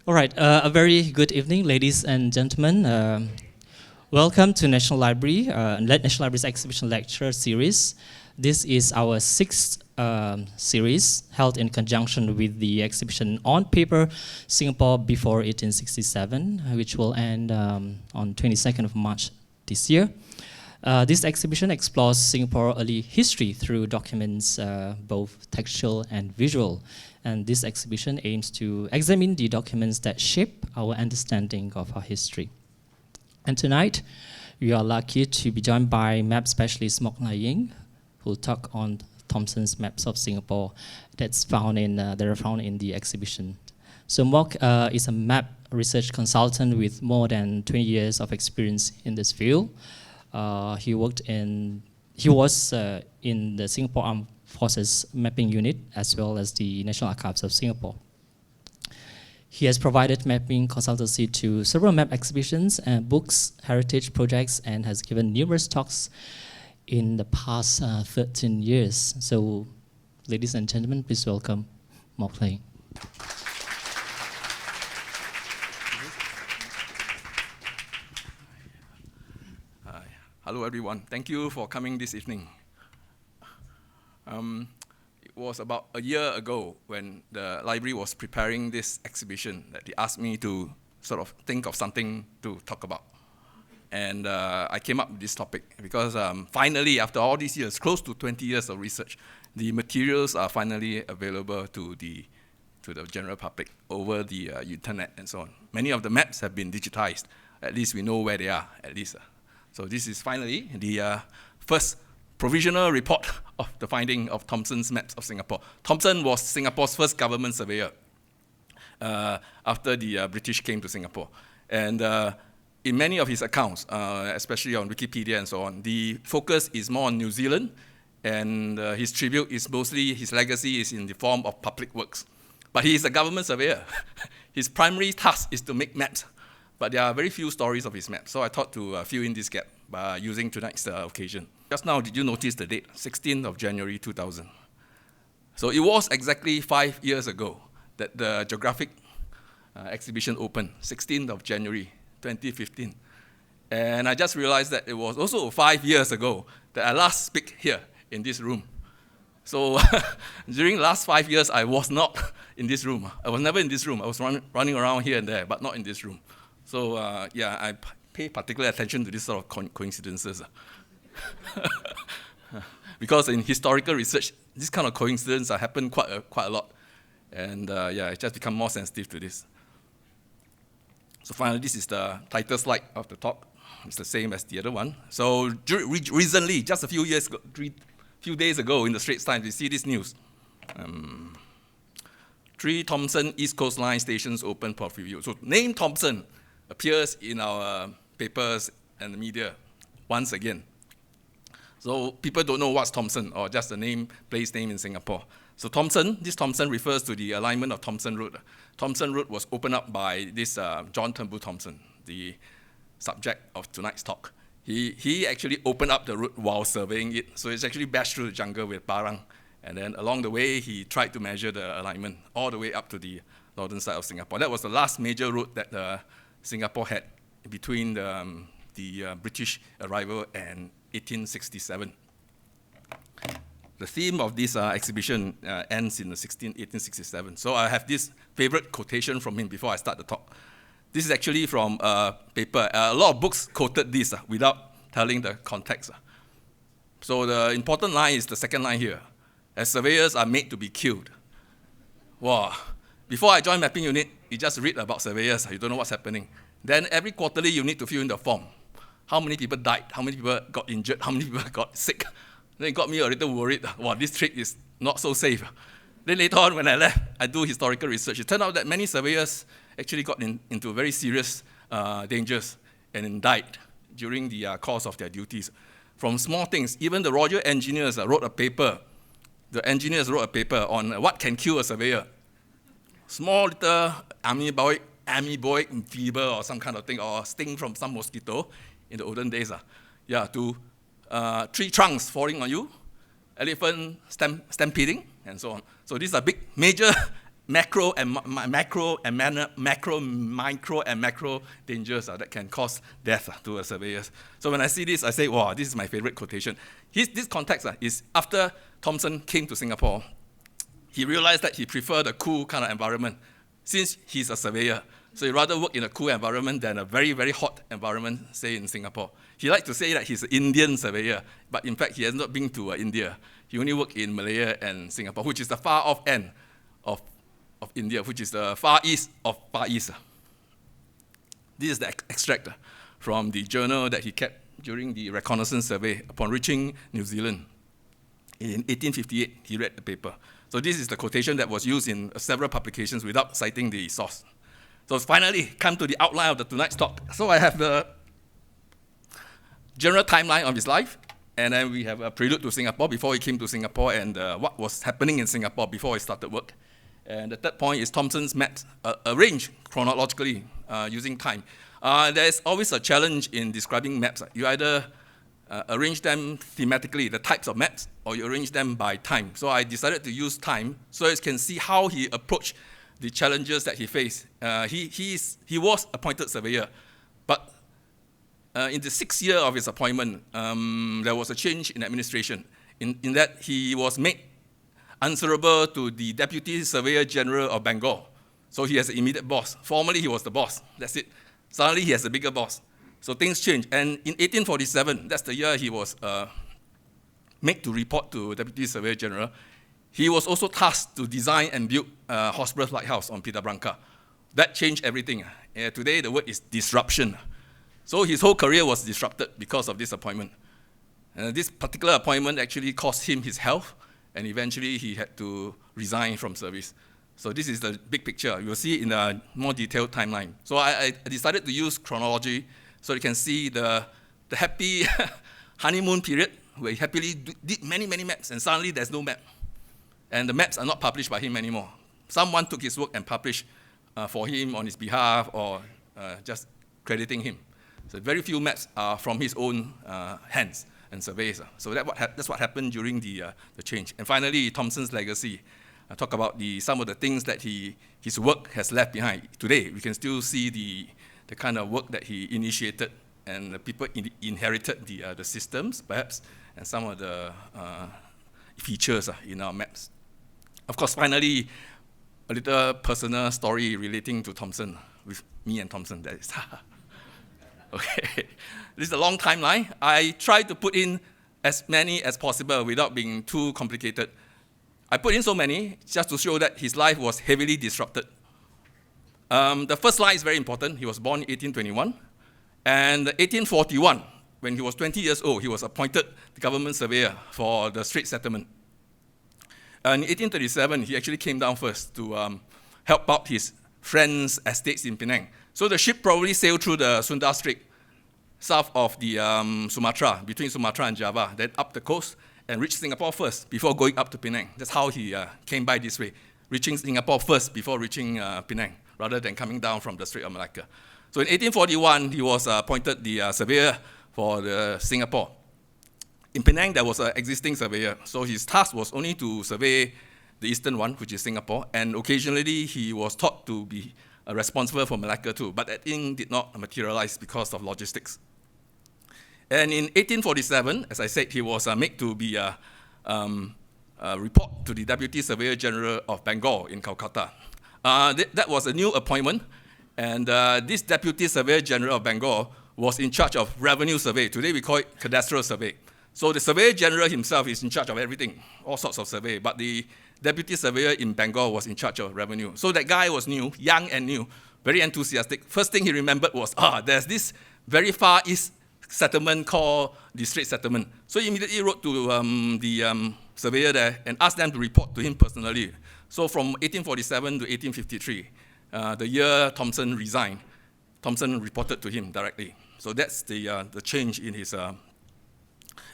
All right, a very good evening, ladies and gentlemen. Welcome to National Library's exhibition lecture series. This is our sixth series held in conjunction with the exhibition On Paper, Singapore Before 1867, which will end on 22nd of March this year. This exhibition explores Singapore early history through documents both textual and visual. And this exhibition aims to examine the documents that shape our understanding of our history. And tonight, we are lucky to be joined by map specialist Mok Ly Yng, who will talk on Thomson's maps of Singapore that are found in the exhibition. So Mok is a map research consultant with more than 20 years of experience in this field. He was in the Singapore Armed Forces Mapping Unit as well as the National Archives of Singapore. He has provided mapping consultancy to several map exhibitions and books, heritage projects, and has given numerous talks in the past 13 years. So, ladies and gentlemen, please welcome Mok Ly Yng. Hello everyone, thank you for coming this evening. It was about a year ago when the library was preparing this exhibition that they asked me to sort of think of something to talk about. And I came up with this topic because finally, after all these years, close to 20 years of research, the materials are finally available to the general public over the internet and so on. Many of the maps have been digitized. At least we know where they are, at least. So this is finally the first provisional report of the finding of Thomson's maps of Singapore. Thomson was Singapore's first government surveyor after the British came to Singapore. And in many of his accounts, especially on Wikipedia and so on, the focus is more on New Zealand, and his tribute is mostly, his legacy is in the form of public works. But he is a government surveyor. His primary task is to make maps. But there are very few stories of his maps, so I thought to fill in this gap by using tonight's occasion. Just now, did you notice the date? 16th of January 2000. So it was exactly 5 years ago that the geographic exhibition opened, 16th of January 2015. And I just realized that it was also 5 years ago that I last speak here in this room. So during the last 5 years, I was not in this room. I was never in this room. I was running around here and there, but not in this room. So yeah, I pay particular attention to this sort of coincidences. Because in historical research, this kind of coincidence happen quite a lot. And yeah, I just become more sensitive to this. So finally, this is the title slide of the talk. It's the same as the other one. So recently, just a few days ago in the Straits Times, we see this news. 3 Thomson East Coast Line stations open for review. So name Thomson appears in our papers and the media once again. So people don't know what's Thomson, or just the place name in Singapore. So this Thomson refers to the alignment of Thomson Road. Thomson Road was opened up by this John Turnbull Thomson, the subject of tonight's talk. He actually opened up the route while surveying it. So it's actually bashed through the jungle with parang. And then along the way, he tried to measure the alignment all the way up to the northern side of Singapore. That was the last major route that Singapore had between the British arrival and 1867. The theme of this exhibition ends in 1867. So I have this favorite quotation from him before I start the talk. This is actually from a paper. A lot of books quoted this without telling the context. So the important line is the second line here. As surveyors are made to be killed. Wow. Before I joined mapping unit, you just read about surveyors. You don't know what's happening. Then every quarterly, you need to fill in the form. How many people died? How many people got injured? How many people got sick? Then it got me a little worried. Wow, this trade is not so safe. Then later on, when I left, I do historical research. It turned out that many surveyors actually got into very serious dangers and died during the course of their duties. From small things, even the Royal Engineers wrote a paper. The engineers wrote a paper on what can kill a surveyor. Small little amoebic fever or some kind of thing, or sting from some mosquito in the olden days. Yeah, to tree trunks falling on you, elephant stampeding, and so on. So these are big, major macro and micro and macro dangers that can cause death to a surveyor. So when I see this, I say, wow, this is my favorite quotation. This context is after Thomson came to Singapore, he realized that he preferred a cool kind of environment since he's a surveyor. So he'd rather work in a cool environment than a very, very hot environment, say in Singapore. He likes to say that he's an Indian surveyor, but in fact, he has not been to India. He only worked in Malaya and Singapore, which is the far off end of India, which is the far east of Far East. This is the extract from the journal that he kept during the reconnaissance survey upon reaching New Zealand. In 1858, he read the paper. So this is the quotation that was used in several publications without citing the source. So finally, come to the outline of tonight's talk. So I have the general timeline of his life, and then we have a prelude to Singapore before he came to Singapore and what was happening in Singapore before he started work. And the third point is Thomson's maps, arranged chronologically using time. There's always a challenge in describing maps. You either arrange them thematically, the types of maps, or you arrange them by time. So I decided to use time so you can see how he approached the challenges that he faced. He was appointed surveyor, but in the 6th year of his appointment, there was a change in administration, in that he was made answerable to the Deputy Surveyor General of Bengal. So he has an immediate boss. Formerly, he was the boss. That's it. Suddenly, he has a bigger boss. So things changed. And in 1847, that's the year he was made to report to Deputy Surveyor General, he was also tasked to design and build a Hotspur Lighthouse on Pita Branca. That changed everything. Today, the word is disruption. So his whole career was disrupted because of this appointment. This particular appointment actually cost him his health, and eventually he had to resign from service. So this is the big picture. You'll see in a more detailed timeline. So I decided to use chronology so you can see the happy honeymoon period where he happily did many, many maps, and suddenly there's no map. And the maps are not published by him anymore. Someone took his work and published for him on his behalf, or just crediting him. So very few maps are from his own hands and surveys. So that's what happened during the change. And finally, Thomson's legacy. I talk about some of the things that his work has left behind. Today, we can still see the kind of work that he initiated, and the people inherited the systems, perhaps, and some of the features in our maps. Of course, finally, a little personal story relating to Thomson, with me and Thomson, that is. Okay, this is a long timeline. I tried to put in as many as possible without being too complicated. I put in so many just to show that his life was heavily disrupted. The first slide is very important. He was born in 1821. And 1841, when he was 20 years old, he was appointed the government surveyor for the Strait settlement. And in 1837, he actually came down first to help out his friends' estates in Penang. So the ship probably sailed through the Sunda Strait, south of the Sumatra, between Sumatra and Java, then up the coast and reached Singapore first before going up to Penang. That's how he came by this way, reaching Singapore first before reaching Penang, rather than coming down from the Strait of Malacca. So in 1841, he was appointed the surveyor for Singapore. In Penang, there was an existing surveyor, so his task was only to survey the eastern one, which is Singapore, and occasionally he was taught to be responsible for Malacca too, but that thing did not materialize because of logistics. And in 1847, as I said, he was made to be report to the Deputy Surveyor General of Bengal in Calcutta. That was a new appointment, and this Deputy Surveyor General of Bengal was in charge of revenue survey. Today we call it cadastral survey. So the Surveyor General himself is in charge of everything, all sorts of survey, but the Deputy Surveyor in Bengal was in charge of revenue. So that guy was new, young and new, very enthusiastic. First thing he remembered was, there's this very far east settlement called the Strait settlement. So he immediately wrote to the surveyor there and asked them to report to him personally. So from 1847 to 1853, the year Thomson resigned, Thomson reported to him directly. So that's the change in his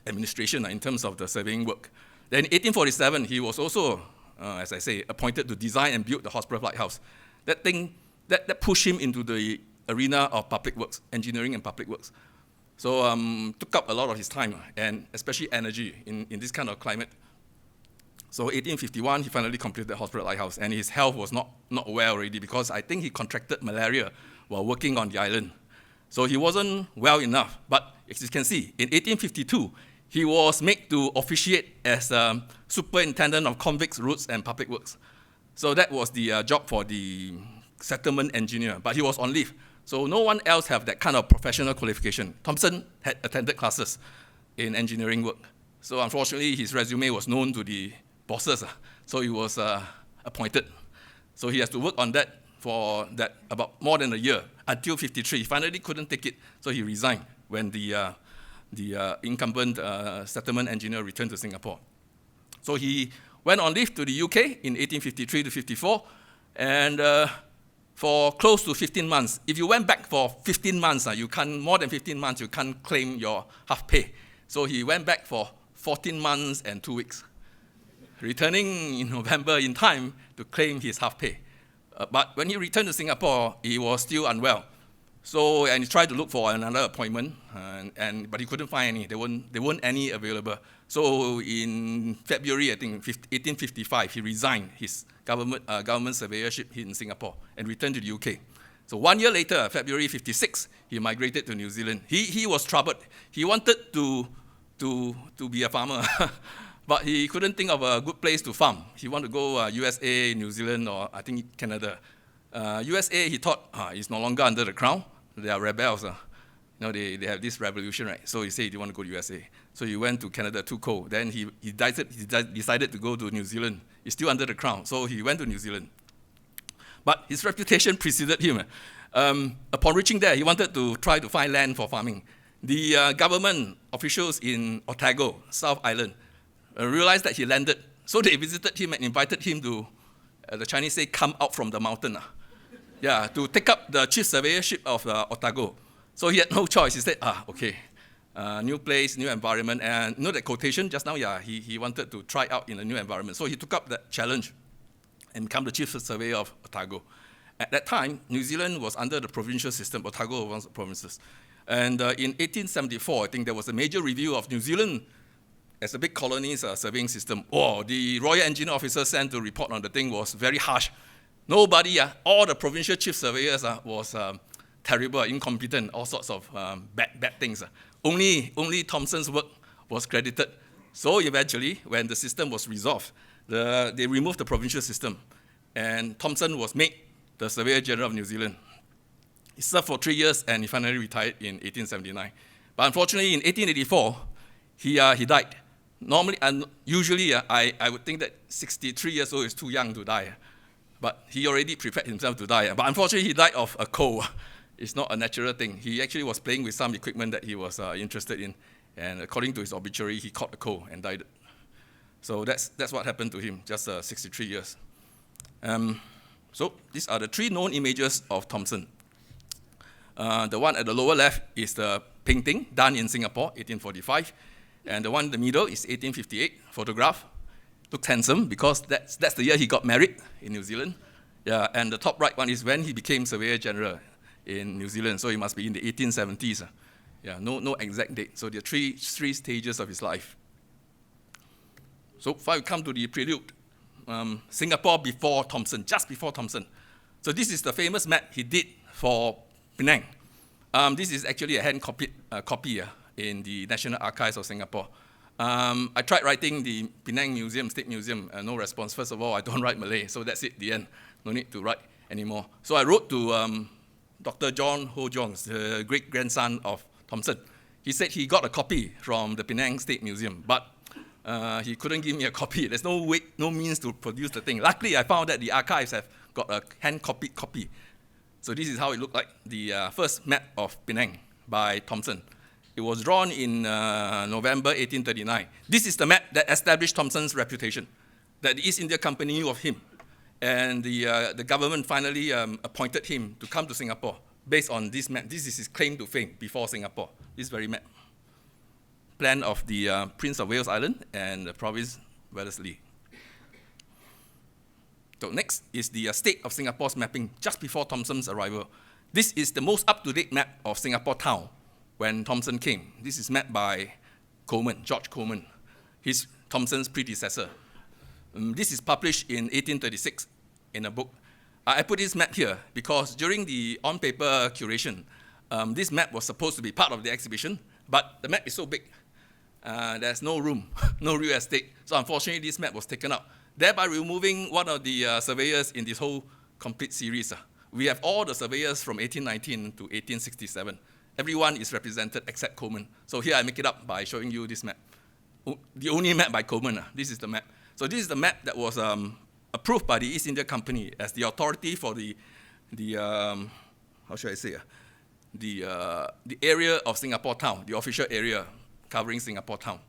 administration in terms of the surveying work. Then in 1847, he was also, as I say, appointed to design and build the Hotspur Lighthouse. That pushed him into the arena of public works, engineering and public works. So took up a lot of his time, and especially energy in this kind of climate. So 1851, he finally completed Hospital Lighthouse, and his health was not well already because I think he contracted malaria while working on the island. So he wasn't well enough. But as you can see, in 1852, he was made to officiate as Superintendent of Convicts, Roads, and Public Works. So that was the job for the settlement engineer, but he was on leave. So no one else have that kind of professional qualification. Thomson had attended classes in engineering work. So unfortunately, his resume was known to the bosses, so he was appointed. So he has to work on that for about more than a year, until 53. He finally couldn't take it, so he resigned when the incumbent settlement engineer returned to Singapore. So he went on leave to the UK in 1853 to 54, and for close to 15 months. If you went back for 15 months, more than 15 months, you can't claim your half pay. So he went back for 14 months and 2 weeks, returning in November in time to claim his half pay. But when he returned to Singapore, he was still unwell. So, and he tried to look for another appointment, but he couldn't find any. There weren't any available. So in February, I think, 1855, he resigned his government surveyorship in Singapore and returned to the UK. So 1 year later, February 56, he migrated to New Zealand. He was troubled. He wanted to be a farmer, but he couldn't think of a good place to farm. He wanted to go USA, New Zealand, or I think Canada. USA, he thought, it's no longer under the crown. They are rebels. They have this revolution, right? So he said he wanted to go to USA. So he went to Canada, too cold. Then he decided to go to New Zealand. He's still under the crown, so he went to New Zealand. But his reputation preceded him. Upon reaching there, he wanted to try to find land for farming. The government officials in Otago, South Island, realized that he landed. So they visited him and invited him to, the Chinese say, come out from the mountain. To take up the chief surveyorship of Otago. So he had no choice. He said, okay, new place, new environment. And you know that quotation just now? He wanted to try out in a new environment. So he took up that challenge and became the chief surveyor of Otago. At that time, New Zealand was under the provincial system. Otago was one of the provinces. And in 1874, I think there was a major review of New Zealand as a big colony's surveying system. The Royal Engineer officer sent to report on the thing was very harsh. Nobody, all the provincial chief surveyors was terrible, incompetent, all sorts of bad things. Only Thomson's work was credited. So eventually, when the system was resolved, they removed the provincial system, and Thomson was made the Surveyor General of New Zealand. He served for 3 years, and he finally retired in 1879. But unfortunately, in 1884, he died. Normally, and usually, I would think that 63 years old is too young to die. But he already prepared himself to die. But unfortunately, he died of a cold. It's not a natural thing. He actually was playing with some equipment that he was interested in. And according to his obituary, he caught a cold and died. So that's what happened to him, just 63 years. So these are the 3 known images of Thomson. The one at the lower left is the painting done in Singapore, 1845. And the one in the middle is 1858, photograph. Looked handsome because that's the year he got married in New Zealand. And the top right one is when he became Surveyor General in New Zealand. So he must be in the 1870s. No exact date. So there are three stages of his life. So far we come to the prelude. Singapore before Thomson, just before Thomson. So this is the famous map he did for Penang. This is actually a hand-copied copy in the National Archives of Singapore. I tried writing the Penang Museum, State Museum, no response. First of all, I don't write Malay, so that's it, the end. No need to write anymore. So I wrote to Dr. John Ho Jones, the great-grandson of Thomson. He said he got a copy from the Penang State Museum, but he couldn't give me a copy. There's no means to produce the thing. Luckily, I found that the archives have got a hand-copied copy. So this is how it looked like, the first map of Penang by Thomson. It was drawn in November 1839. This is the map that established Thomson's reputation, that the East India Company knew of him. And the government finally appointed him to come to Singapore based on this map. This is his claim to fame before Singapore, this very map. Plan of the Prince of Wales Island and the province Wellesley. So next is the state of Singapore's mapping just before Thomson's arrival. This is the most up-to-date map of Singapore town when Thomson came. This is mapped by Coleman, George Coleman, Thomson's predecessor. This is published in 1836 in a book. I put this map here because during the on-paper curation, this map was supposed to be part of the exhibition, but the map is so big, there's no room, no real estate. So unfortunately, this map was taken out, thereby removing one of the surveyors in this whole complete series. We have all the surveyors from 1819 to 1867. Everyone is represented except Coleman. So here I make it up by showing you this map. The only map by Coleman. This is the map. So this is the map that was approved by the East India Company as the authority for the how should I say, the area of Singapore town, the official area covering Singapore town.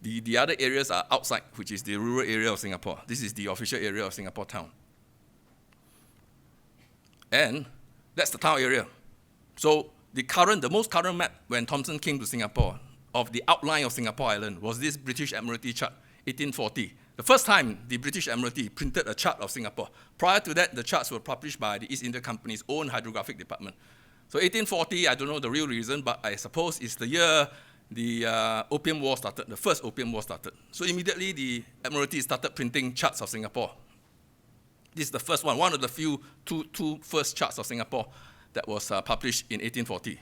The other areas are outside, which is the rural area of Singapore. This is the official area of Singapore town. And that's the town area. So the most current map when Thomson came to Singapore of the outline of Singapore Island was this British Admiralty chart, 1840. The first time the British Admiralty printed a chart of Singapore. Prior to that, the charts were published by the East India Company's own hydrographic department. So 1840, I don't know the real reason, but I suppose it's the year the Opium War started, the first Opium War started. So immediately the Admiralty started printing charts of Singapore. This is the first one of the few two first charts of Singapore that was published in 1840.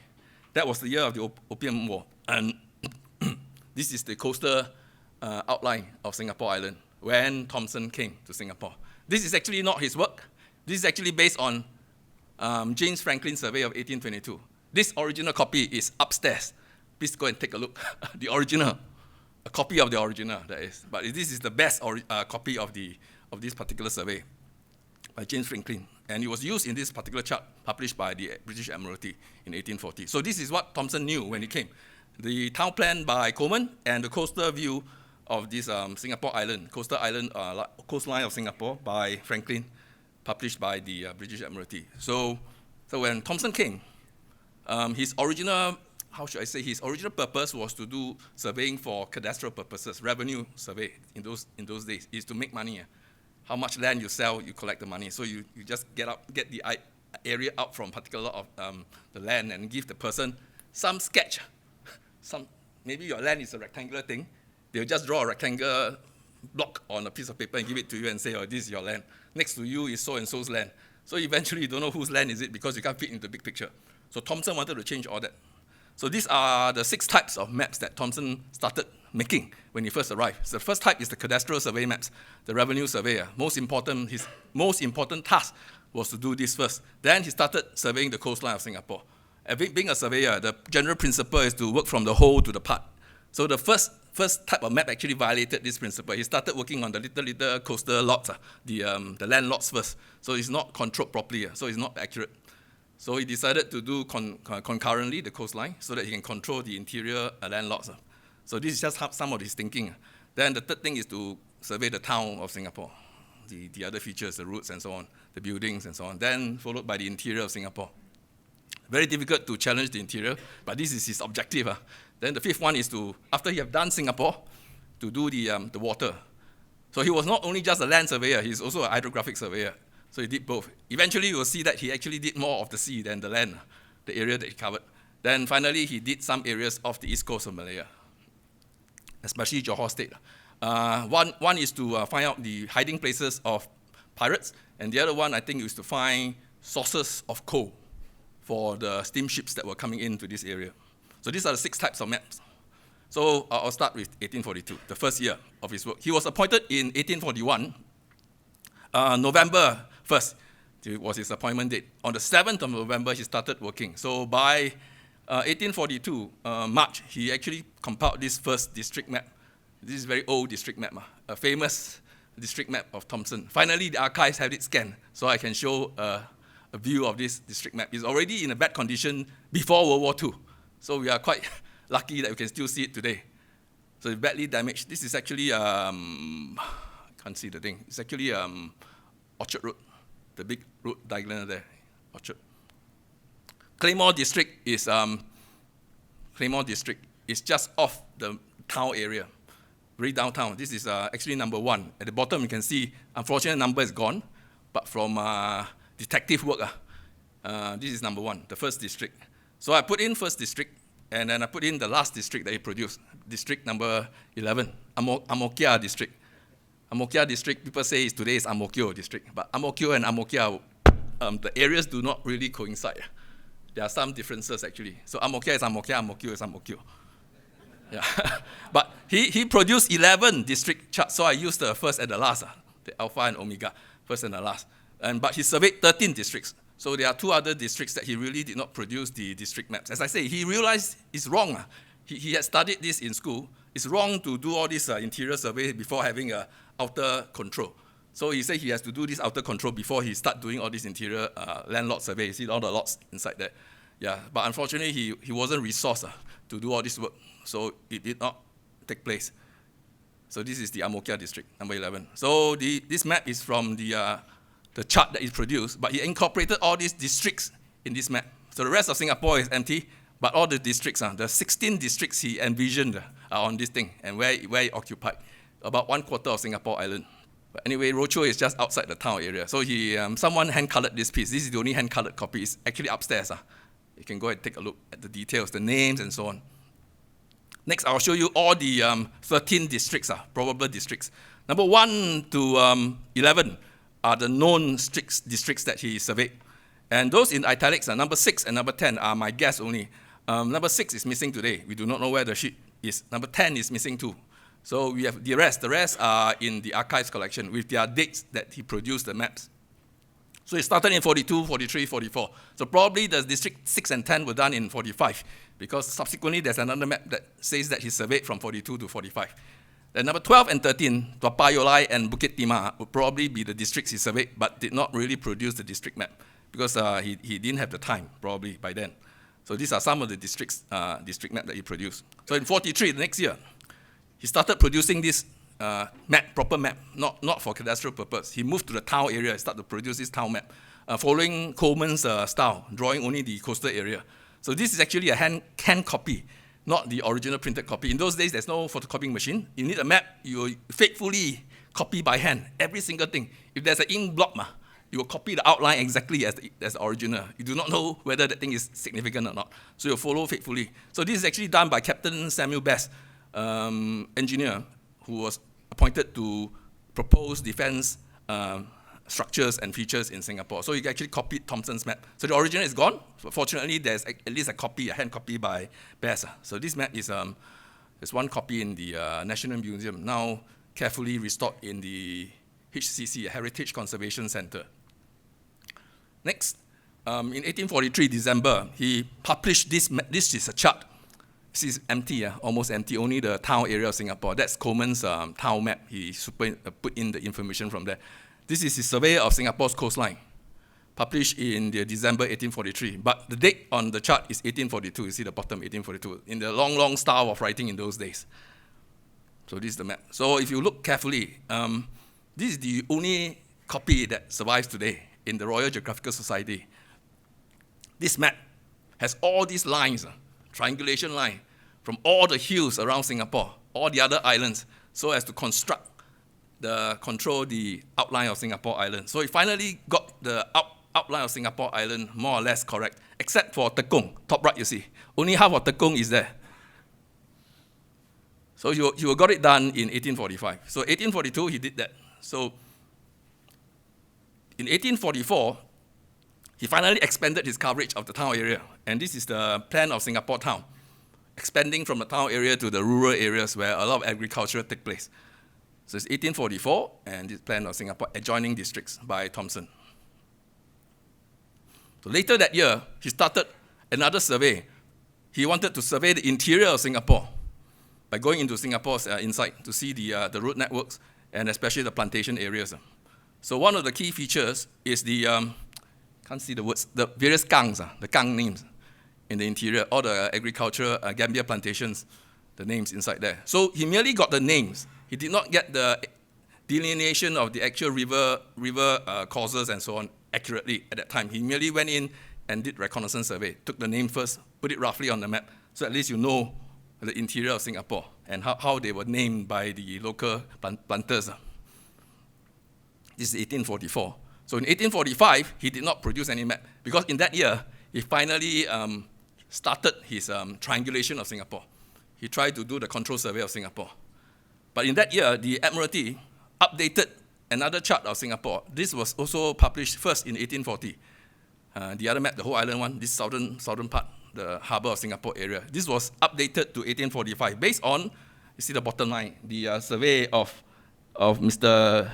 That was the year of the Opium War. And this is the coastal outline of Singapore Island when Thomson came to Singapore. This is actually not his work. This is actually based on James Franklin's survey of 1822. This original copy is upstairs. Please go and take a look. The original, a copy of the original, that is. But this is the best copy of this particular survey by James Franklin. And it was used in this particular chart published by the British Admiralty in 1840. So this is what Thomson knew when he came. The town plan by Coleman and the coastal view of this Singapore Island, coastline of Singapore by Franklin, published by the British Admiralty. So when Thomson came, his original purpose was to do surveying for cadastral purposes, revenue survey in those days, is to make money. How much land you sell, you collect the money. So you just get the area out from particular of the land and give the person some sketch. Maybe your land is a rectangular thing. They'll just draw a rectangular block on a piece of paper and give it to you and say, oh, this is your land. Next to you is so-and-so's land. So eventually you don't know whose land is it because you can't fit into the big picture. So Thomson wanted to change all that. So these are the 6 types of maps that Thomson started making when he first arrived. So the first type is the cadastral survey maps, the revenue surveyor. His most important task was to do this first. Then he started surveying the coastline of Singapore. Being a surveyor, the general principle is to work from the whole to the part. So the first type of map actually violated this principle. He started working on the little coastal lots, the land lots first. So it's not controlled properly, so it's not accurate. So he decided to do concurrently the coastline so that he can control the interior land lots. So this is just some of his thinking. Then the third thing is to survey the town of Singapore, the other features, the roads and so on, the buildings and so on. Then followed by the interior of Singapore. Very difficult to challenge the interior, but this is his objective. Then the fifth one is to, after he have done Singapore, to do the water. So he was not only just a land surveyor, he's also a hydrographic surveyor. So he did both. Eventually you will see that he actually did more of the sea than the land, the area that he covered. Then finally he did some areas off the east coast of Malaya, especially Johor State. One is to find out the hiding places of pirates, and the other one I think is to find sources of coal for the steamships that were coming into this area. So these are the 6 types of maps. So I'll start with 1842, the first year of his work. He was appointed in 1841. November 1st was his appointment date. On the 7th of November, he started working. So by 1842, March, he actually compiled this first district map. This is a very old district map, a famous district map of Thomson. Finally, the archives have it scanned, so I can show a view of this district map. It's already in a bad condition before World War II. So we are quite lucky that we can still see it today. So it's badly damaged. This is actually, I can't see the thing. It's actually Orchard Road, the big road diagonal there, Orchard. Claymore District is just off the town area, very downtown. This is actually number 1. At the bottom you can see, unfortunately number is gone, but from detective work, this is number 1, the first district. So I put in first district, and then I put in the last district that he produced, district number 11, Amokya district. Amokya district, people say today is Amokyo district, but Amokyo and Amokya, the areas do not really coincide. There are some differences actually. So Amokya is Amokya, Amokyo is Amokyo. Yeah. But he produced 11 district charts, so I used the first and the last, the alpha and omega, first and the last. But he surveyed 13 districts. So there are 2 other districts that he really did not produce the district maps. As I say, he realized it's wrong. He had studied this in school. It's wrong to do all this interior survey before having a outer control. So he said he has to do this outer control before he start doing all this interior landlord survey. You see all the lots inside there. Yeah, but unfortunately he wasn't resourced to do all this work. So it did not take place. So this is the Amokya district, number 11. So this map is from the chart that he produced, but he incorporated all these districts in this map. So the rest of Singapore is empty, but all the districts, the 16 districts he envisioned are on this thing, and where he occupied, about 1/4 of Singapore Island. But anyway, Rochor is just outside the town area. So someone hand-colored this piece. This is the only hand-colored copy. It's actually upstairs. You can go and take a look at the details, the names, and so on. Next, I'll show you all the 13 districts, probable districts. Number 1 to 11 are the known districts that he surveyed. And those in italics, number 6 and number 10 are my guess only. Number 6 is missing today. We do not know where the sheet is. Number 10 is missing too. So we have the rest. The rest are in the archives collection with their dates that he produced the maps. So it started in 42, 43, 44. So probably the district 6 and 10 were done in 45, because subsequently there's another map that says that he surveyed from 42 to 45. Then number 12 and 13, Toa Payoh Lai and Bukit Timah, would probably be the districts he surveyed, but did not really produce the district map, because he didn't have the time, probably, by then. So these are some of the district map that he produced. So in 43, the next year, he started producing this map, proper map, not for cadastral purpose. He moved to the town area and started to produce this town map, following Coleman's style, drawing only the coastal area. So this is actually a hand copy, not the original printed copy. In those days, there's no photocopying machine. You need a map, you faithfully copy by hand, every single thing. If there's an ink block, you will copy the outline exactly as the original. You do not know whether that thing is significant or not. So you follow faithfully. So this is actually done by Captain Samuel Best, engineer, who was appointed to propose defense structures and features in Singapore. So he actually copied Thomson's map. So the original is gone. Fortunately, there's at least a copy, a hand copy by Best. So this map is there's one copy in the National Museum, now carefully restored in the HCC, Heritage Conservation Center. Next, in 1843, December, he published this. This is a chart. This is empty, almost empty, only the town area of Singapore. That's Coleman's town map. He put in the information from there. This is his survey of Singapore's coastline, published in December 1843. But the date on the chart is 1842. You see the bottom, 1842, in the long, long style of writing in those days. So this is the map. So if you look carefully, this is the only copy that survives today in the Royal Geographical Society. This map has all these lines, triangulation line, from all the hills around Singapore, all the other islands, so as to control the outline of Singapore Island. So he finally got the outline of Singapore Island more or less correct, except for Tekong, top right you see. Only half of Tekong is there. So he got it done in 1845. So 1842, he did that. So in 1844, he finally expanded his coverage of the town area. And this is the plan of Singapore town, expanding from the town area to the rural areas where a lot of agriculture took place. So it's 1844, and this plan of Singapore adjoining districts by Thomson. So later that year, he started another survey. He wanted to survey the interior of Singapore by going into Singapore's inside to see the road networks and especially the plantation areas. So one of the key features is the, can't see the words, the various gangs, the gang names in the interior, all the agriculture, Gambia plantations, the names inside there. So he merely got the names. He did not get the delineation of the actual river causes and so on accurately at that time. He merely went in and did reconnaissance survey, took the name first, put it roughly on the map, so at least you know the interior of Singapore and how they were named by the local planters. This is 1844. So in 1845, he did not produce any map, because in that year, he finally started his triangulation of Singapore. He tried to do the control survey of Singapore. But in that year, the Admiralty updated another chart of Singapore. This was also published first in 1840. The other map, the whole island one, this southern part, the harbour of Singapore area. This was updated to 1845 based on, you see the bottom line, the survey of Mr.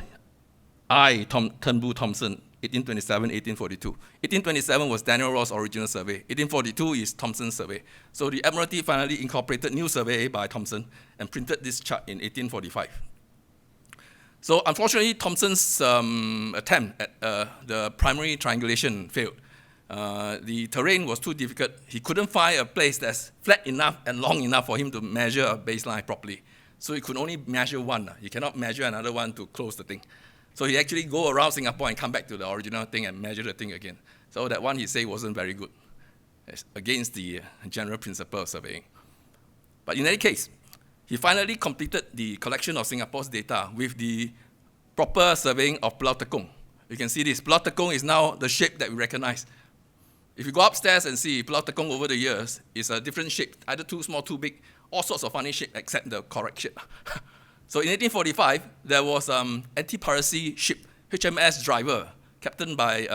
Turnbull Thomson, 1827, 1842. 1827 was Daniel Ross' original survey. 1842 is Thomson's survey. So the Admiralty finally incorporated new survey by Thomson and printed this chart in 1845. So unfortunately, Thomson's attempt at the primary triangulation failed. The terrain was too difficult. He couldn't find a place that's flat enough and long enough for him to measure a baseline properly. So he could only measure one. He cannot measure another one to close the thing. So he actually go around Singapore and come back to the original thing and measure the thing again. So that one he said wasn't very good. It's against the general principle of surveying. But in any case, he finally completed the collection of Singapore's data with the proper surveying of Pulau Tekong. You can see this. Pulau Tekong is now the shape that we recognize. If you go upstairs and see Pulau Tekong over the years, it's a different shape, either too small, too big, all sorts of funny shape except the correct shape. So in 1845, there was anti-piracy ship, HMS Driver, captained by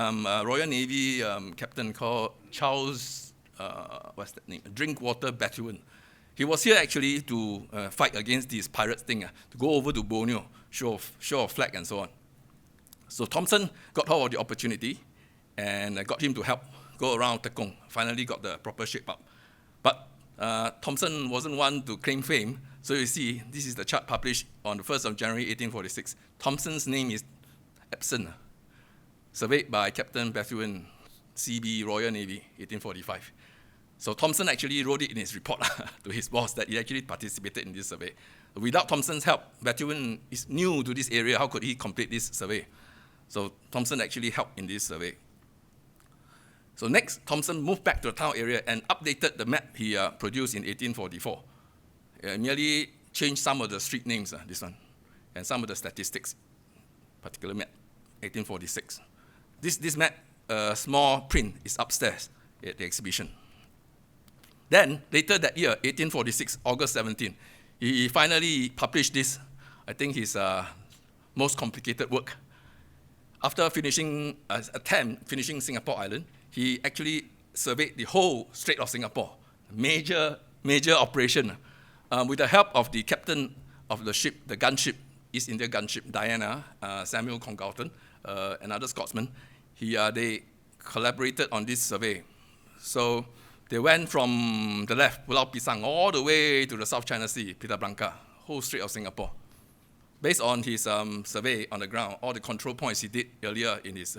Royal Navy captain called Charles, what's that name? Drinkwater Bethune. He was here actually to fight against this pirate thing, to go over to Borneo, show a flag and so on. So Thomson got hold of the opportunity and got him to help go around Tekong, finally got the proper shape up. But Thomson wasn't one to claim fame, so you see, this is the chart published on the 1st of January 1846. Thomson's name is absent, surveyed by Captain Bethune, CB, Royal Navy, 1845. So Thomson actually wrote it in his report to his boss that he actually participated in this survey. Without Thomson's help, Bethune is new to this area. How could he complete this survey? So Thomson actually helped in this survey. So next, Thomson moved back to the town area and updated the map he produced in 1844. Merely changed some of the street names, this one, and some of the statistics, particular map, 1846. This map, small print, is upstairs at the exhibition. Then, later that year, 1846, August 17, he finally published this, I think his most complicated work. After finishing Singapore Island, he actually surveyed the whole Strait of Singapore, major operation, with the help of the captain of the ship, the gunship, East India gunship, Diana, Samuel Congalton, another Scotsman. They collaborated on this survey. So they went from the left, Pulau Pisang, all the way to the South China Sea, Pita Blanca, whole Strait of Singapore. Based on his survey on the ground, all the control points he did earlier in his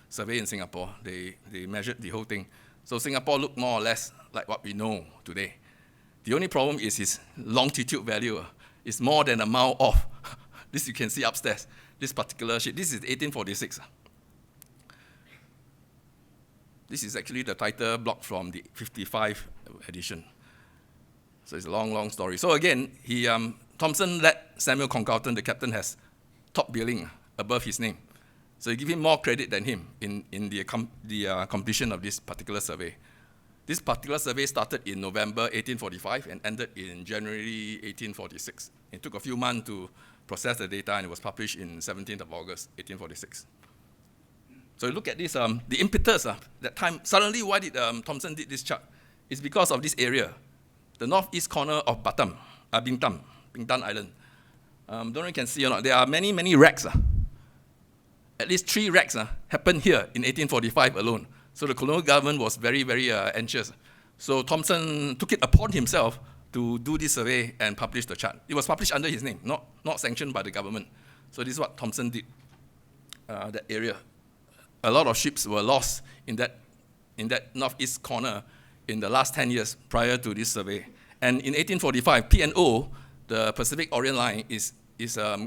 survey in Singapore, they measured the whole thing. So Singapore looked more or less like what we know today. The only problem is his longitude value is more than a mile off. This you can see upstairs, this particular sheet. This is 1846. This is actually the title block from the 55 edition. So it's a long story. So again, Thomson let Samuel Congalton, the captain, has top billing above his name. So he give him more credit than him in the completion of this particular survey. This particular survey started in November 1845 and ended in January 1846. It took a few months to process the data, and it was published in 17th of August 1846. So you look at this, the impetus that time, suddenly why did Thomson did this chart? It's because of this area, the northeast corner of Bintan Island. Don't know if you can see or not, there are many wrecks. At least 3 wrecks happened here in 1845 alone. So the colonial government was very anxious. So Thomson took it upon himself to do this survey and publish the chart. It was published under his name, not sanctioned by the government. So this is what Thomson did, that area. A lot of ships were lost in that northeast corner in the last 10 years prior to this survey. And in 1845, P&O, the Pacific Orient Line, is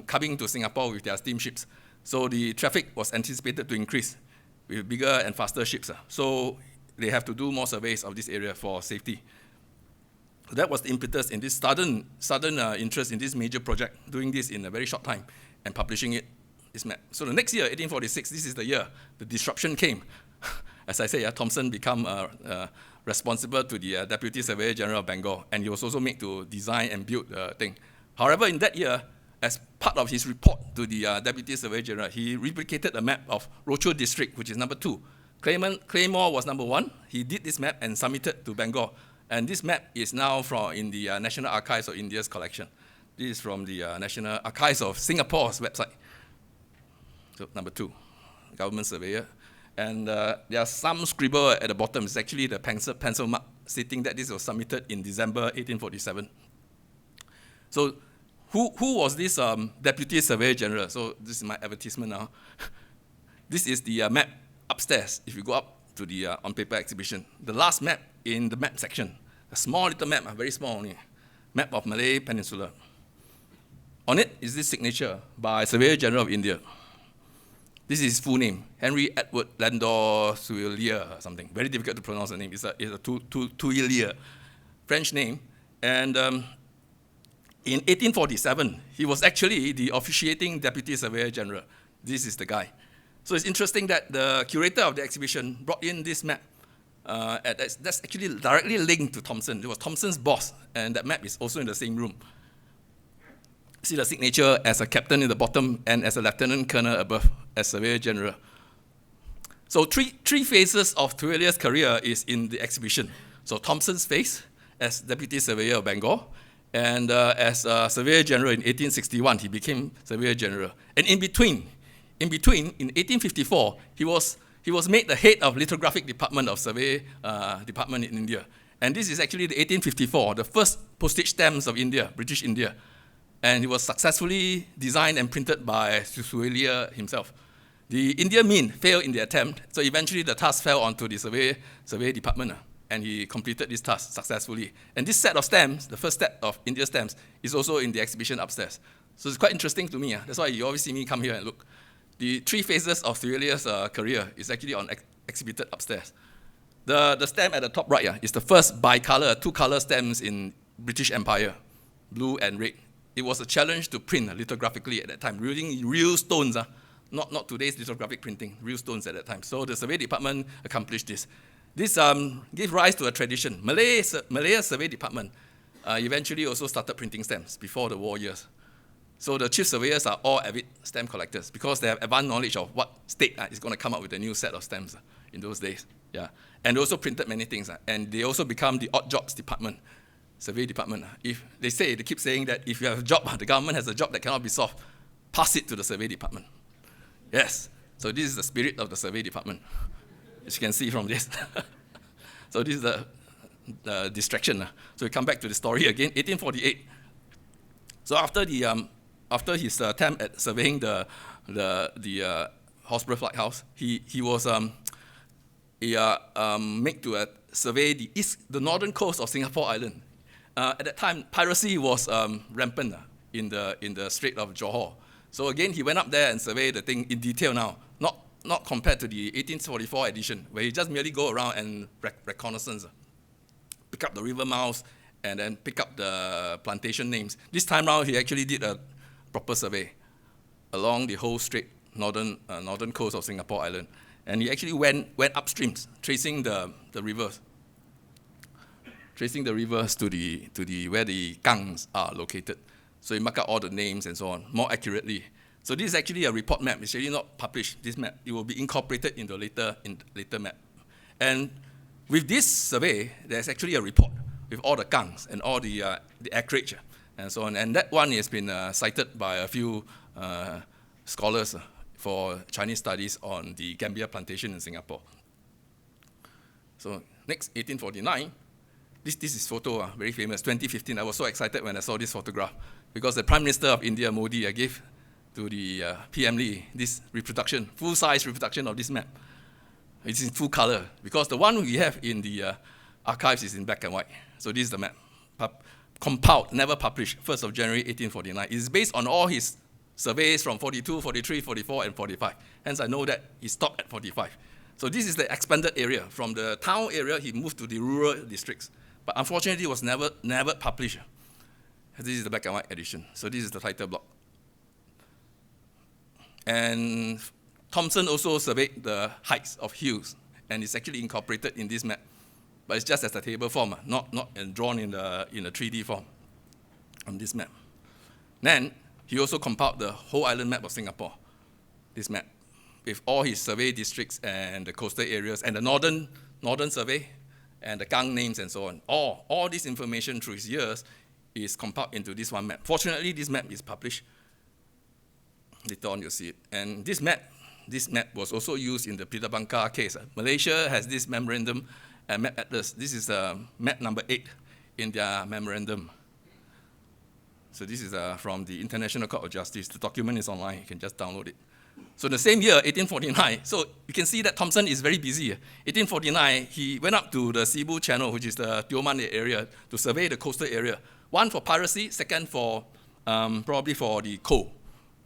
coming to Singapore with their steamships. So the traffic was anticipated to increase with bigger and faster ships. So they have to do more surveys of this area for safety. So that was the impetus in this sudden interest in this major project, doing this in a very short time and publishing it, this map. So the next year, 1846, this is the year the disruption came. As I say, Thomson became responsible to the Deputy Surveyor General of Bengal, and he was also made to design and build the thing. However, in that year, as part of his report to the Deputy Surveyor General, he replicated a map of Rochor District, which is number 2. Claymore was number 1. He did this map and submitted to Bangor. And this map is now in the National Archives of India's collection. This is from the National Archives of Singapore's website. So number 2, government surveyor. And there are some scribble at the bottom. It's actually the pencil mark stating that this was submitted in December 1847. So who was this Deputy Surveyor General? So this is my advertisement now. This is the map upstairs, if you go up to the on-paper exhibition. The last map in the map section, a small little map, very small only, map of Malay Peninsula. On it is this signature by Surveyor General of India. This is his full name, Henry Edward Landor Tuillier or something. Very difficult to pronounce the name. It's a Tuillier, French name. And in 1847, he was actually the officiating Deputy Surveyor General. This is the guy. So it's interesting that the curator of the exhibition brought in this map. That's actually directly linked to Thomson. It was Thomson's boss, and that map is also in the same room. See the signature as a captain in the bottom and as a lieutenant colonel above as Surveyor General. So three phases of Tuillier's career is in the exhibition. So Thomson's phase as Deputy Surveyor of Bangor, and as Surveyor General in 1861, he became Surveyor General. And in between, in 1854, he was made the head of lithographic department of Survey department in India. And this is actually the 1854, the first postage stamps of India, British India. And it was successfully designed and printed by Tuillier himself. The Indian Mint failed in the attempt, so eventually the task fell onto the survey department, and he completed this task successfully. And this set of stamps, the first set of India stamps, is also in the exhibition upstairs. So it's quite interesting to me. That's why you always see me come here and look. The 3 phases of Tuillier's career is actually exhibited upstairs. The stamp at the top right is the first bicolor, 2-color stamps in British Empire, blue and red. It was a challenge to print lithographically at that time, using real stones, not today's lithographic printing, real stones at that time. So the survey department accomplished this. This gave rise to a tradition. Malay's survey department eventually also started printing stamps before the war years. So the chief surveyors are all avid stamp collectors because they have advanced knowledge of what state is going to come up with a new set of stamps in those days. Yeah, and they also printed many things, and they also become the odd jobs department. Survey department. If they keep saying that if you have a job, the government has a job that cannot be solved, pass it to the survey department. Yes. So this is the spirit of the survey department, as you can see from this. So this is the distraction. So we come back to the story again. 1848. So after his attempt at surveying the Horsburgh Lighthouse, he was made to survey the northern coast of Singapore Island. At that time, piracy was rampant in the Strait of Johor. So again, he went up there and surveyed the thing in detail now, not compared to the 1844 edition, where he just merely go around and reconnaissance, pick up the river mouths, and then pick up the plantation names. This time around, he actually did a proper survey along the whole strait, northern coast of Singapore Island. And he actually went upstream, tracing the rivers. Tracing the rivers to the where the gangs are located. So he marked out all the names and so on, more accurately. So this is actually a report map. It's really not published, this map. It will be incorporated into later map. And with this survey, there's actually a report with all the gangs and all the acreage and so on. And that one has been cited by a few scholars for Chinese studies on the Gambia plantation in Singapore. So next, 1849. This is photo, very famous, 2015. I was so excited when I saw this photograph because the Prime Minister of India, Modi, gave to the PM Lee this reproduction, full-size reproduction of this map. It's in full color because the one we have in the archives is in black and white. So this is the map. Compiled, never published, 1st of January 1849. It's based on all his surveys from 42, 43, 44, and 45. Hence, I know that he stopped at 45. So this is the expanded area. From the town area, he moved to the rural districts. But unfortunately, it was never published. This is the black and white edition. So this is the title block. And Thomson also surveyed the heights of hills, and it's actually incorporated in this map. But it's just as a table form, not drawn in a 3D form on this map. Then, he also compiled the whole island map of Singapore, this map, with all his survey districts and the coastal areas and the northern survey and the gang names and so on. All this information through his years is compiled into this one map. Fortunately, this map is published. Later on, you'll see it. And this map was also used in the Peter Bangka case. Malaysia has this memorandum and map atlas. This is map number 8 in their memorandum. So this is from the International Court of Justice. The document is online. You can just download it. So the same year, 1849, so you can see that Thomson is very busy. 1849, he went up to the Cebu Channel, which is the Tioman area, to survey the coastal area. One for piracy, second for probably for the coal,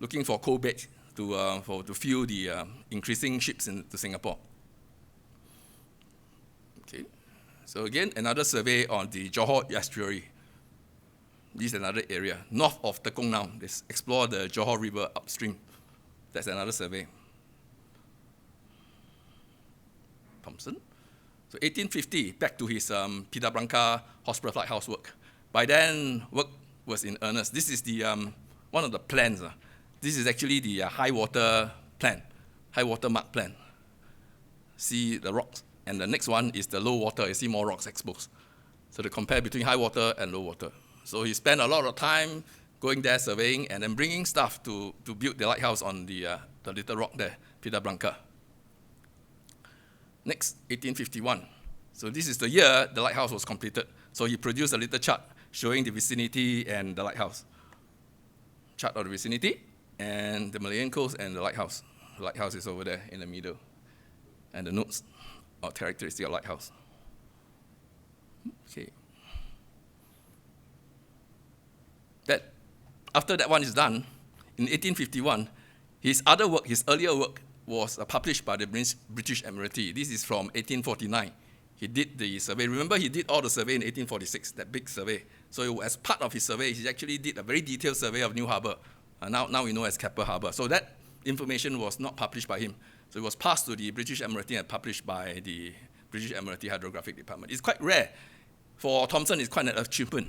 looking for coal beds to fuel the increasing ships into Singapore. Okay, so again, another survey on the Johor estuary. This is another area, north of Tekong now. They explore the Johor River upstream. That's another survey. Thomson. So 1850, back to his Peter Bangka Hospital Lighthouse work. By then, work was in earnest. This is the one of the plans. This is actually the high water plan, high water mark plan. See the rocks. And the next one is the low water. You see more rocks exposed. So to compare between high water and low water. So he spent a lot of time going there surveying and then bringing stuff to build the lighthouse on the little rock there, Peter Bangka. Next, 1851. So this is the year the lighthouse was completed. So he produced a little chart showing the vicinity and the lighthouse. Chart of the vicinity and the Malayan coast and the lighthouse. The lighthouse is over there in the middle. And the notes or characteristic of lighthouse. Okay. After that one is done, in 1851, his other work, his earlier work, was published by the British Admiralty. This is from 1849. He did the survey. Remember, he did all the survey in 1846, that big survey. So as part of his survey, he actually did a very detailed survey of New Harbour. Now we know as Keppel Harbour. So that information was not published by him. So it was passed to the British Admiralty and published by the British Admiralty Hydrographic Department. It's quite rare. For Thomson, it's quite an achievement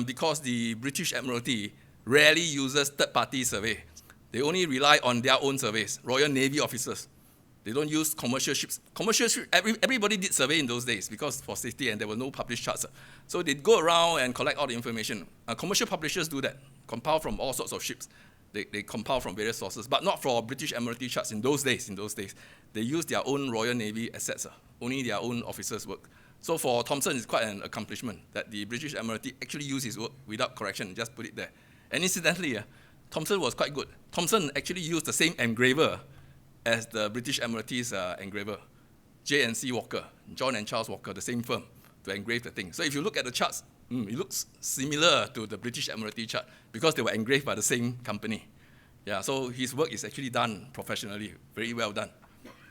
because the British Admiralty rarely uses third-party survey. They only rely on their own surveys, Royal Navy officers. They don't use commercial ships. Commercial ships, everybody did survey in those days because for safety and there were no published charts. So they'd go around and collect all the information. Commercial publishers do that, compile from all sorts of ships. They compile from various sources, but not for British Admiralty charts in those days. They use their own Royal Navy assets, only their own officers' work. So for Thomson, it's quite an accomplishment that the British Admiralty actually used his work without correction, just put it there. And incidentally, Thomson was quite good. Thomson actually used the same engraver as the British Admiralty's engraver, J&C Walker, John and Charles Walker, the same firm, to engrave the thing. So if you look at the charts, it looks similar to the British Admiralty chart because they were engraved by the same company. Yeah, so his work is actually done professionally, very well done.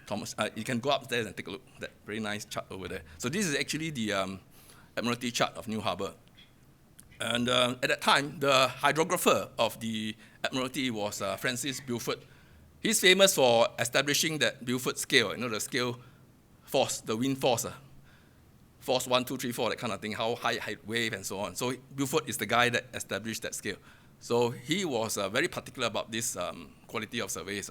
Thomas, you can go upstairs and take a look, that very nice chart over there. So this is actually the Admiralty chart of New Harbour. And at that time, the hydrographer of the Admiralty was Francis Beaufort. He's famous for establishing that Beaufort scale, the scale force, the wind force. Force 1, 2, 3, 4, that kind of thing, how high height wave and so on. So Beaufort is the guy that established that scale. So he was very particular about this quality of surveys.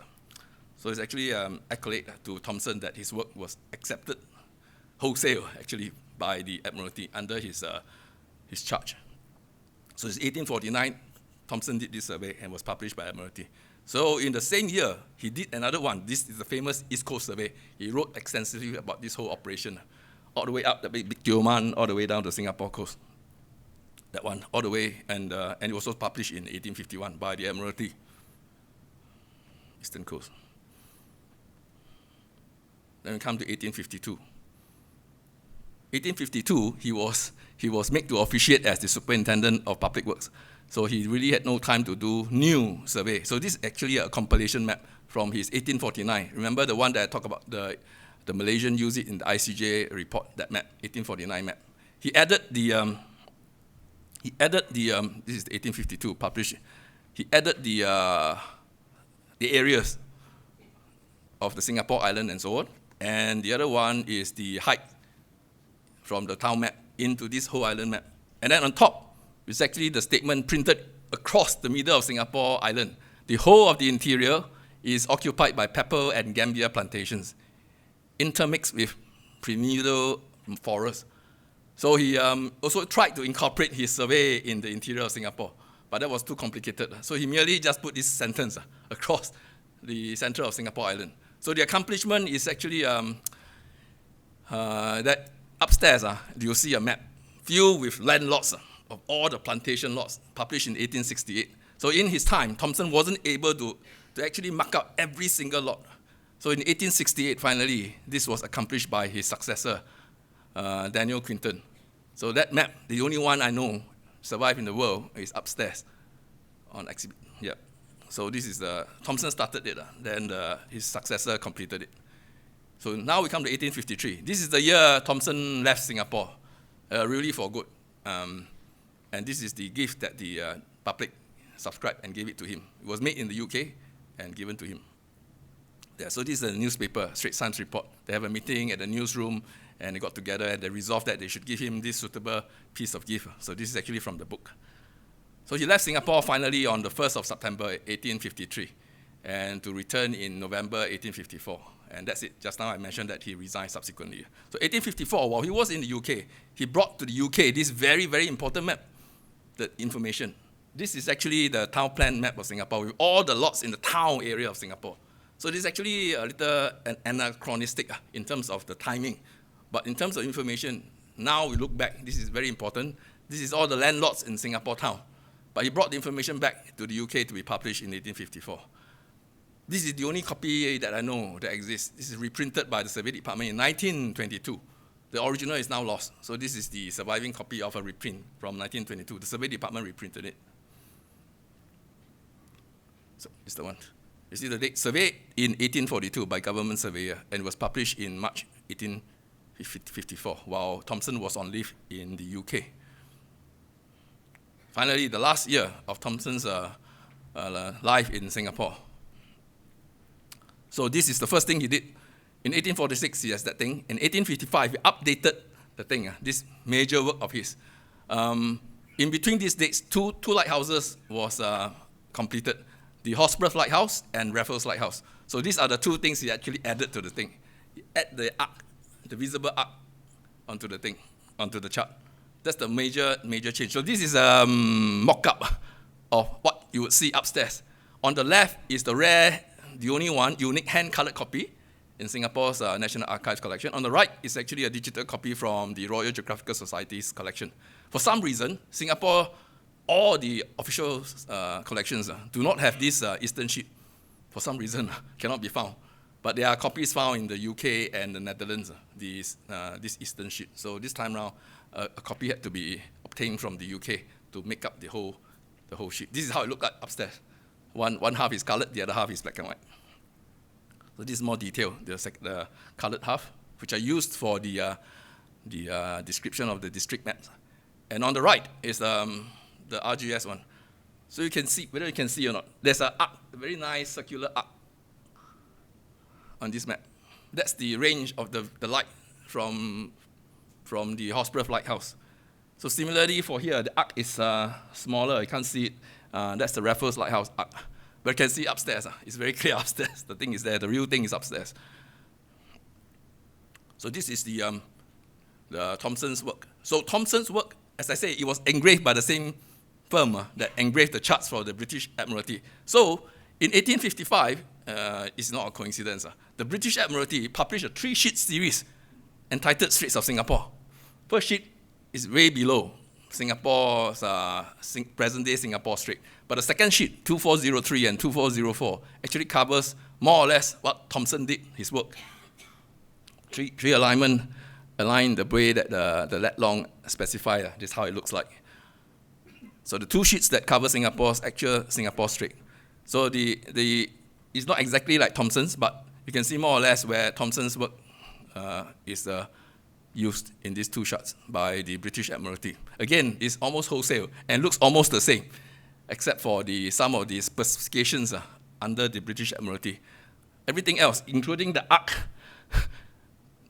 So it's actually accolade to Thomson that his work was accepted wholesale, actually, by the Admiralty under his charge. So it's 1849, Thomson did this survey and was published by Admiralty. So in the same year, he did another one. This is the famous East Coast survey. He wrote extensively about this whole operation, all the way up the big Tioman, all the way down to Singapore coast. That one, all the way, and it was also published in 1851 by the Admiralty, Eastern Coast. Then we come to 1852. 1852, he was made to officiate as the Superintendent of Public Works. So he really had no time to do new survey. So this is actually a compilation map from his 1849. Remember the one that I talked about, the Malaysian used it in the ICJ report, that map, 1849 map. He added the this is 1852 published. He added the areas of the Singapore island and so on. And the other one is the height from the town map into this whole island map. And then on top is actually the statement printed across the middle of Singapore Island. The whole of the interior is occupied by pepper and gambia plantations, intermixed with primordial forests. So he also tried to incorporate his survey in the interior of Singapore, but that was too complicated. So he merely just put this sentence across the center of Singapore Island. So the accomplishment is actually that upstairs, you'll see a map filled with land lots of all the plantation lots published in 1868. So in his time, Thomson wasn't able to actually mark out every single lot. So in 1868, finally, this was accomplished by his successor, Daniel Quinton. So that map, the only one I know survived in the world, is upstairs on exhibit. Yeah. So this is Thomson started it, then his successor completed it. So now we come to 1853. This is the year Thomson left Singapore, really for good. And this is the gift that the public subscribed and gave it to him. It was made in the UK and given to him. Yeah, so this is a newspaper, Straits Times report. They have a meeting at the newsroom, and they got together and they resolved that they should give him this suitable piece of gift. So this is actually from the book. So he left Singapore finally on the 1st of September, 1853, and to return in November 1854. And that's it. Just now I mentioned that he resigned subsequently. So 1854, while he was in the UK, he brought to the UK this very, very important map, the information. This is actually the town plan map of Singapore with all the lots in the town area of Singapore. So this is actually a little anachronistic in terms of the timing. But in terms of information, now we look back, this is very important. This is all the land lots in Singapore town. But he brought the information back to the UK to be published in 1854. This is the only copy that I know that exists. This is reprinted by the Survey Department in 1922. The original is now lost. So this is the surviving copy of a reprint from 1922. The Survey Department reprinted it. So it's the one. You see the date, surveyed in 1842 by government surveyor, and was published in March 1854, while Thomson was on leave in the UK. Finally, the last year of Thomson's life in Singapore. So this is the first thing he did. In 1846, he has that thing. In 1855, he updated the thing, this major work of his. In between these dates, two lighthouses was completed, the Hotspur Lighthouse and Raffles Lighthouse. So these are the two things he actually added to the thing. He added the arc, the visible arc, onto the thing, onto the chart. That's the major change. So this is a mock-up of what you would see upstairs. On the left is the rare, the only one, unique hand-colored copy in Singapore's National Archives collection. On the right is actually a digital copy from the Royal Geographical Society's collection. For some reason, Singapore, all the official collections do not have this Eastern sheet. For some reason, cannot be found. But there are copies found in the UK and the Netherlands, this Eastern sheet. So this time around, a copy had to be obtained from the UK to make up the whole sheet. This is how it looked like upstairs. One half is colored, the other half is black and white. So this is more detail, the colored half, which I used for the description of the district maps. And on the right is the RGS one. So you can see, whether you can see or not, there's an arc, a very nice circular arc on this map. That's the range of the light from the Hotspur Lighthouse. So similarly for here, the arc is smaller, you can't see it. That's the Raffles Lighthouse arc. But you can see upstairs, it's very clear upstairs. The thing is there, the real thing is upstairs. So this is the Thomson's work. So Thomson's work, as I say, it was engraved by the same firm that engraved the charts for the British Admiralty. So in 1855, it's not a coincidence, the British Admiralty published a 3-sheet series entitled Straits of Singapore. First sheet is way below Singapore's present-day Singapore Strait. But the second sheet, 2403 and 2404, actually covers more or less what Thomson did, his work. Three alignment align the way that the lat long specify. This is how it looks like. So the 2 sheets that cover Singapore's actual Singapore Strait. So it's not exactly like Thomson's, but you can see more or less where Thomson's work is used in these 2 shots by the British Admiralty. Again, it's almost wholesale and looks almost the same, except for some of the specifications under the British Admiralty. Everything else, including the arc,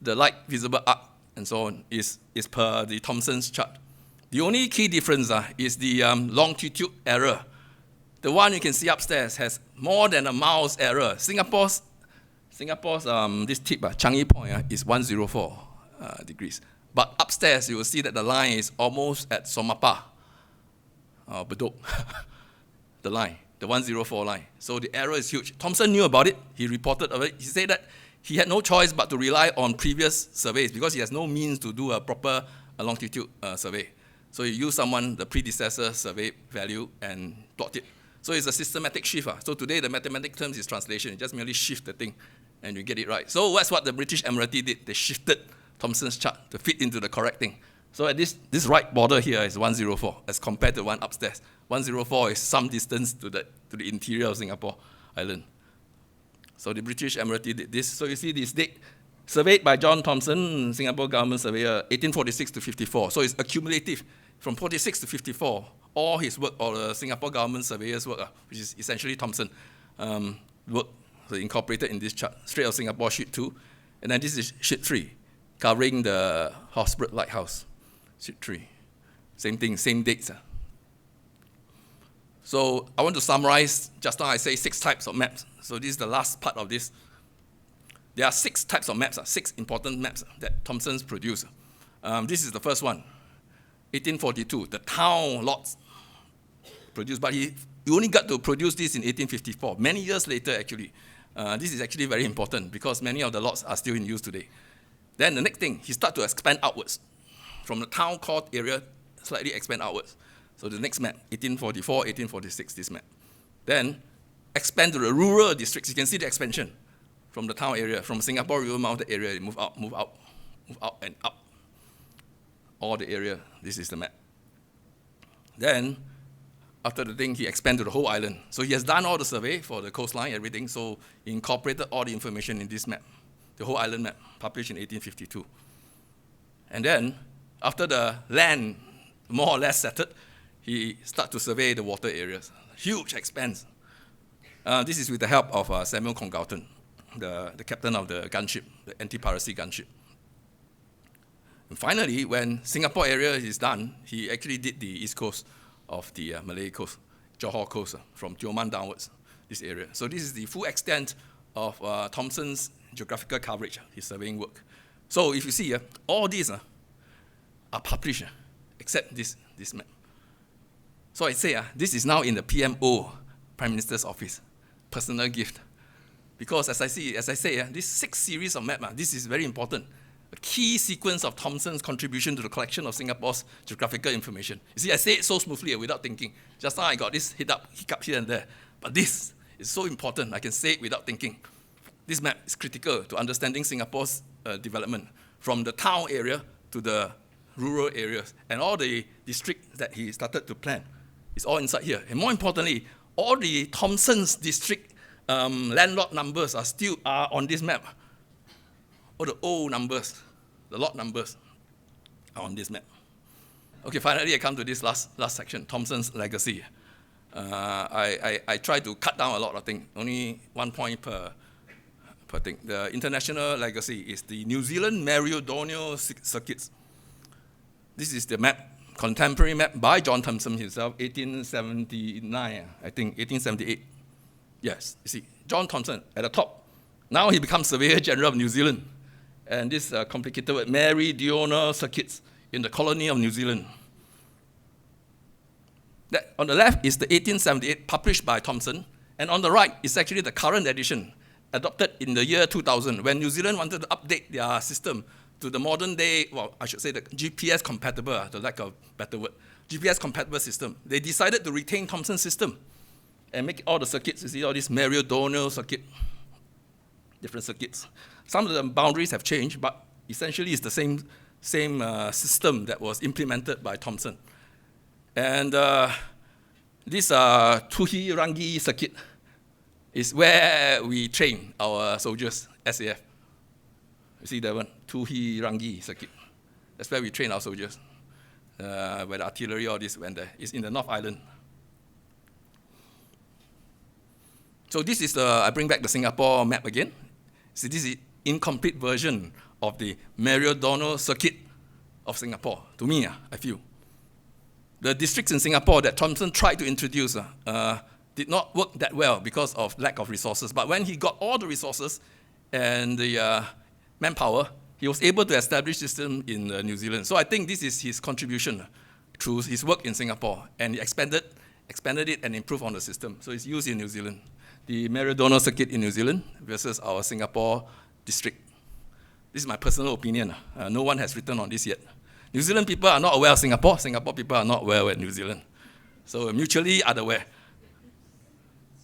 the light visible arc, and so on, is per the Thomson's chart. The only key difference is the longitude error. The one you can see upstairs has more than a miles error. Singapore's this tip, Changi Point, is 104 degrees. But upstairs, you will see that the line is almost at Somapa, Bedok, the line, the 104 line. So the error is huge. Thomson knew about it. He reported of it. He said that he had no choice but to rely on previous surveys because he has no means to do a proper longitude survey. So he used the predecessor survey value and plot it. So it's a systematic shift. So today the mathematical terms is translation. You just merely shift the thing and you get it right. So that's what the British Admiralty did. They shifted Thomson's chart to fit into the correct thing. So at this right border here is 104 as compared to one upstairs. 104 is some distance to the interior of Singapore Island. So the British Admiralty did this. So you see this date, surveyed by John Thomson, Singapore government surveyor, 1846 to 54. So it's accumulative. From 46 to 54, all his work, or the Singapore government surveyor's work, which is essentially Thomson, work, so incorporated in this chart. Strait of Singapore, sheet 2. And then this is sheet 3, covering the Horsburgh Lighthouse, sheet 3. Same thing, same dates. So I want to summarize. Just now I say 6 types of maps. So this is the last part of this. There are 6 types of maps, 6 important maps that Thomson's produced. This is the first one, 1842, the town lots produced. But he only got to produce this in 1854, many years later actually. This is actually very important because many of the lots are still in use today. Then the next thing, he started to expand outwards. From the town court area, slightly expand outwards. So the next map, 1844, 1846, this map. Then expand to the rural districts. You can see the expansion from the town area, from Singapore River Mountain area, move out, and up. All the area, this is the map. Then, after the thing, he expanded the whole island. So he has done all the survey for the coastline, everything, so he incorporated all the information in this map, the whole island map, published in 1852. And then, after the land more or less settled, he started to survey the water areas. Huge expanse. This is with the help of Samuel Congalton, the captain of the gunship, the anti-piracy gunship. And finally, when Singapore area is done, he actually did the east coast of the Malay coast, Johor coast, from Tioman downwards, this area. So this is the full extent of Thomson's geographical coverage, his surveying work. So if you see, all these are published, except this map. So I say, this is now in the PMO, Prime Minister's Office, personal gift. Because as I say, this 6 series of maps, this is very important. A key sequence of Thomson's contribution to the collection of Singapore's geographical information. You see, I say it so smoothly without thinking. Just now I got this hiccup here and there. But this is so important, I can say it without thinking. This map is critical to understanding Singapore's development, from the town area to the rural areas, and all the districts that he started to plan. It's all inside here. And more importantly, all the Thomson's district landlord numbers are still on this map. All the old numbers, the lot numbers are on this map. Okay, finally I come to this last section, Thomson's legacy. I try to cut down a lot of things, only 1 point per thing. The international legacy is the New Zealand Meridional circuits. This is the map, contemporary map by John Thomson himself, 1879, I think, 1878. Yes, you see, John Thomson at the top. Now he becomes Surveyor General of New Zealand. And this complicated word, meridional circuits in the colony of New Zealand. That, on the left is the 1878 published by Thomson, and on the right is actually the current edition, adopted in the year 2000, when New Zealand wanted to update their system to the modern day, well, I should say the GPS compatible, the lack of better word, GPS compatible system. They decided to retain Thomson's system and make all the circuits, you see all these meridional circuit, different circuits. Some of the boundaries have changed, but essentially it's the same system that was implemented by Thomson. And this Tuhi Rangi circuit is where we train our soldiers, SAF. You see that one, Tuhi Rangi circuit. That's where we train our soldiers, where the artillery, all this went there. It's in the North Island. So this is I bring back the Singapore map again. See, this is incomplete version of the meridional circuit of Singapore, to me, I feel. the districts in Singapore that Thomson tried to introduce did not work that well because of lack of resources. But when he got all the resources and the manpower, he was able to establish system in New Zealand. So I think this is his contribution through his work in Singapore, and he expanded it and improved on the system. So it's used in New Zealand. The Meridional circuit in New Zealand versus our Singapore district. This is my personal opinion. No one has written on this yet. New Zealand people are not aware of Singapore. Singapore people are not aware of New Zealand. So mutually unaware.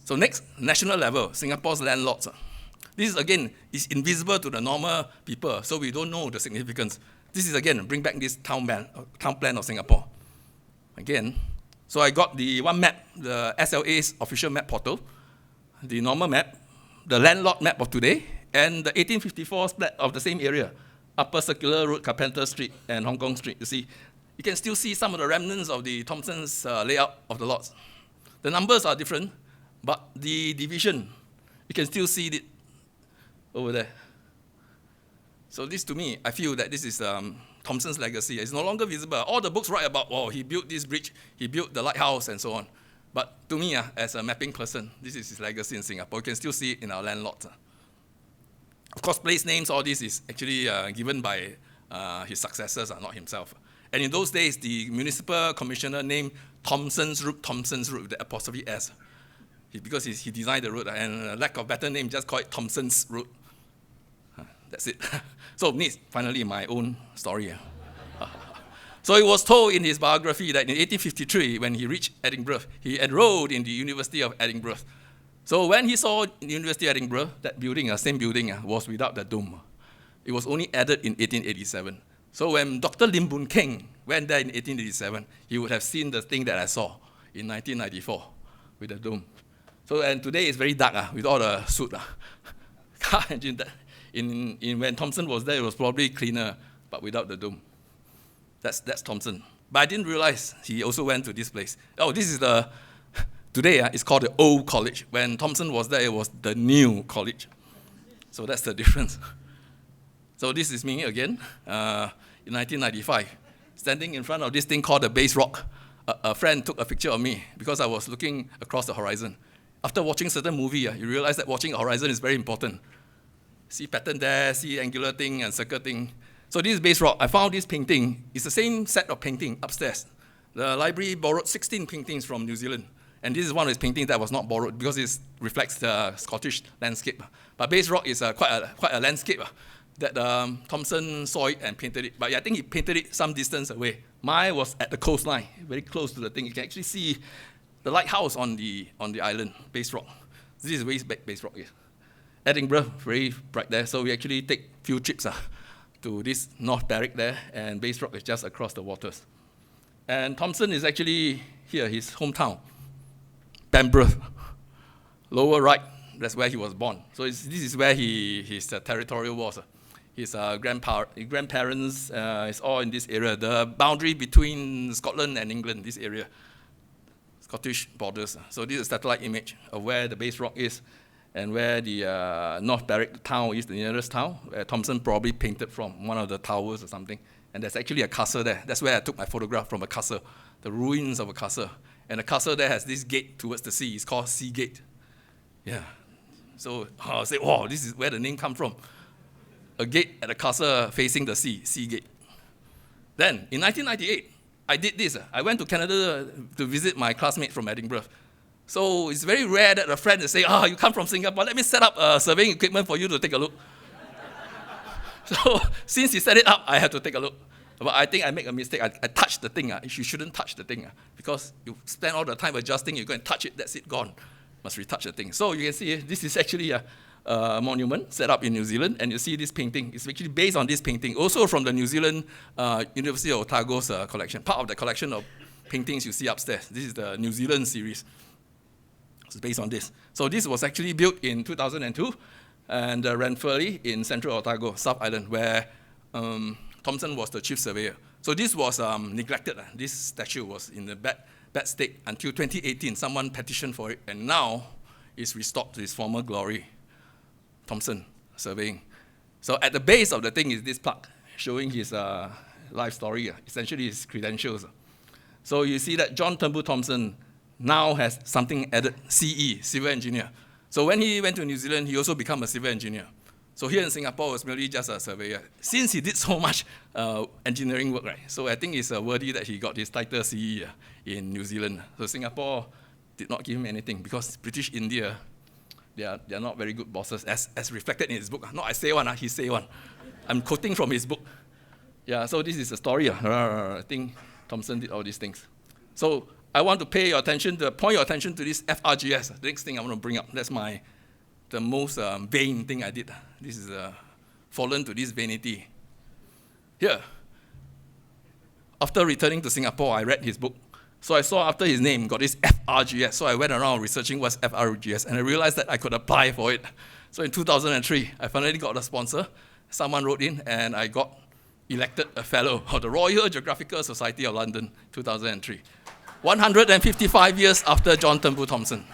So next, national level, Singapore's landlords. This is, again, is invisible to the normal people, so we don't know the significance. This is, again, bring back this town plan of Singapore. Again, so I got the one map, the SLA's official map portal, the normal map, the landlord map of today, and the 1854 split of the same area, Upper Circular Road, Carpenter Street, and Hong Kong Street. You see, you can still see some of the remnants of the Thomson's layout of the lots. The numbers are different, but the division, you can still see it over there. So this, to me, I feel that this is Thomson's legacy. It's no longer visible. All the books write about, oh, he built this bridge, he built the lighthouse, and so on. But to me, as a mapping person, this is his legacy in Singapore. You can still see it in our landlords. Of course, place names, all this is actually given by his successors, not himself. And in those days, the municipal commissioner named Thomson's Road, with the apostrophe S. Because he designed the road, and lack of better name, just call it Thomson's Road. That's it. So, finally, my own story. So it was told in his biography that in 1853, when he reached Edinburgh, he enrolled in the University of Edinburgh. So when he saw the University of Edinburgh, that building, same building, was without the dome. It was only added in 1887. So when Dr. Lim Boon Keng went there in 1887, he would have seen the thing that I saw in 1994 with the dome. So, and today it's very dark with all the soot. Can't imagine that. When Thomson was there, it was probably cleaner, but without the dome. That's Thomson. But I didn't realize he also went to this place. Oh, this is today it's called the Old College. When Thomson was there, it was the New College. So that's the difference. So this is me again, in 1995, standing in front of this thing called the Base Rock. A friend took a picture of me because I was looking across the horizon. After watching certain movie, you realize that watching a horizon is very important. See pattern there, see angular thing and circle thing. So this is Base Rock. I found this painting. It's the same set of painting upstairs. The library borrowed 16 paintings from New Zealand. And this is one of his paintings that was not borrowed because it reflects the Scottish landscape. But Base Rock is quite a landscape that Thomson saw it and painted it. But I think he painted it some distance away. Mine was at the coastline, very close to the thing. You can actually see the lighthouse on the island, Base Rock. This is where Base Rock is. Edinburgh, very bright there. So we actually take few trips to this North Barrack there, and Base Rock is just across the waters. And Thomson is actually here, his hometown, Pembroke, lower right. That's where he was born. So this is where his territorial was. His grandparents is all in this area. The boundary between Scotland and England, this area, Scottish borders. So this is a satellite image of where the Base Rock is and where the North Barrack town is, the nearest town, where Thomson probably painted from, one of the towers or something. And there's actually a castle there. That's where I took my photograph, from a castle, the ruins of a castle. And the castle there has this gate towards the sea. It's called Sea Gate. Yeah. So I say, wow, this is where the name comes from. A gate at a castle facing the sea, Sea Gate. Then, in 1998, I did this. I went to Canada to visit my classmate from Edinburgh. So it's very rare that a friend will say, you come from Singapore, let me set up surveying equipment for you to take a look. So since he set it up, I had to take a look. But I think I make a mistake. I touched the thing. You shouldn't touch the thing because you spend all the time adjusting, you go and touch it, that's it, gone. Must retouch the thing. So you can see this is actually a monument set up in New Zealand, and you see this painting. It's actually based on this painting, also from the New Zealand University of Otago's collection, part of the collection of paintings you see upstairs. This is the New Zealand series. It's based on this. So this was actually built in 2002, and Ranfurly in central Otago, South Island, where Thomson was the chief surveyor. So this was neglected. This statue was in a bad state until 2018. Someone petitioned for it, and now it's restored to its former glory. Thomson surveying. So at the base of the thing is this plaque showing his life story, essentially his credentials. So you see that John Turnbull Thomson now has something added, CE, civil engineer. So when he went to New Zealand, he also became a civil engineer. So here in Singapore, it was merely just a surveyor. Since he did so much engineering work, right? So I think it's worthy that he got his title CE in New Zealand. So Singapore did not give him anything because British India, they are not very good bosses, as reflected in his book. Not I say one, he say one. I'm quoting from his book. Yeah, so this is the story. I think Thomson did all these things. So I want to point your attention to this FRGS. The next thing I want to bring up, that's the most vain thing I did. This is fallen to this vanity. Here, after returning to Singapore, I read his book. So I saw after his name got this FRGS. So I went around researching what's FRGS, and I realized that I could apply for it. So in 2003, I finally got a sponsor. Someone wrote in, and I got elected a fellow of the Royal Geographical Society of London, 2003. 155 years after John Turnbull Thomson.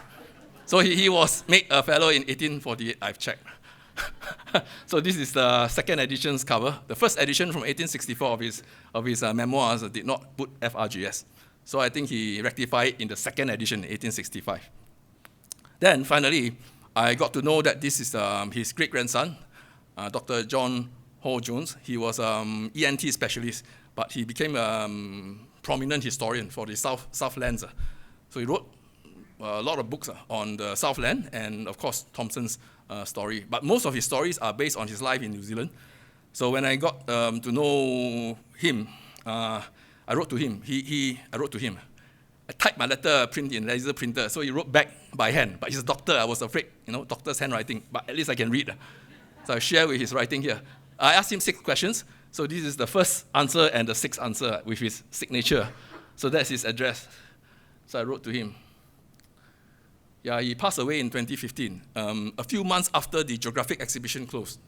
So he was made a fellow in 1848, I've checked. So this is the second edition's cover. The first edition from 1864 of his memoirs did not put FRGS. So I think he rectified in the second edition, 1865. Then finally, I got to know that this is his great-grandson, Dr. John Hall Jones. He was ENT specialist, but he became a prominent historian for the Southlands. So he wrote a lot of books on the Southland and, of course, Thomson's story. But most of his stories are based on his life in New Zealand. So when I got to know him, I wrote to him. I wrote to him. I typed my letter, print in laser printer, so he wrote back by hand. But he's a doctor. I was afraid, doctor's handwriting. But at least I can read. So I share with his writing here. I asked him 6 questions. So this is the first answer and the 6th answer with his signature. So that's his address. So I wrote to him. Yeah, he passed away in 2015, a few months after the geographic exhibition closed.